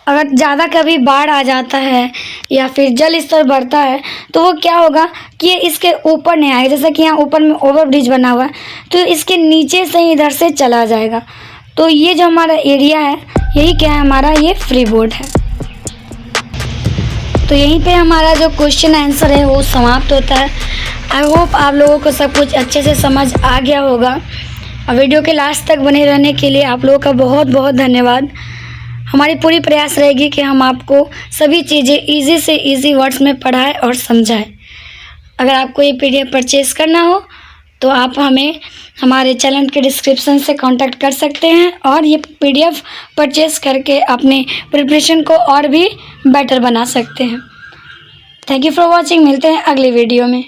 S1: अगर ज़्यादा कभी बाढ़ आ जाता है या फिर जल स्तर बढ़ता है तो वो क्या होगा कि ये इसके ऊपर नहीं आएगा। जैसे कि यहाँ ऊपर में ओवर ब्रिज बना हुआ है तो इसके नीचे से ही इधर से चला जाएगा। तो ये जो हमारा एरिया है यही क्या है, हमारा ये फ्री बोर्ड है। तो यहीं पे हमारा जो क्वेश्चन आंसर है वो समाप्त होता है। आई होप आप लोगों को सब कुछ अच्छे से समझ आ गया होगा और वीडियो के लास्ट तक बने रहने के लिए आप लोगों का बहुत बहुत धन्यवाद। हमारी पूरी प्रयास रहेगी कि हम आपको सभी चीज़ें इजी से इजी वर्ड्स में पढ़ाएं और समझाएं। अगर आपको ये PDF परचेज़ करना हो तो आप हमें हमारे चैनल के डिस्क्रिप्शन से कांटेक्ट कर सकते हैं और ये PDF परचेज़ करके अपने प्रिपरेशन को और भी बेटर बना सकते हैं। Thank you for watching. मिलते हैं अगले वीडियो में।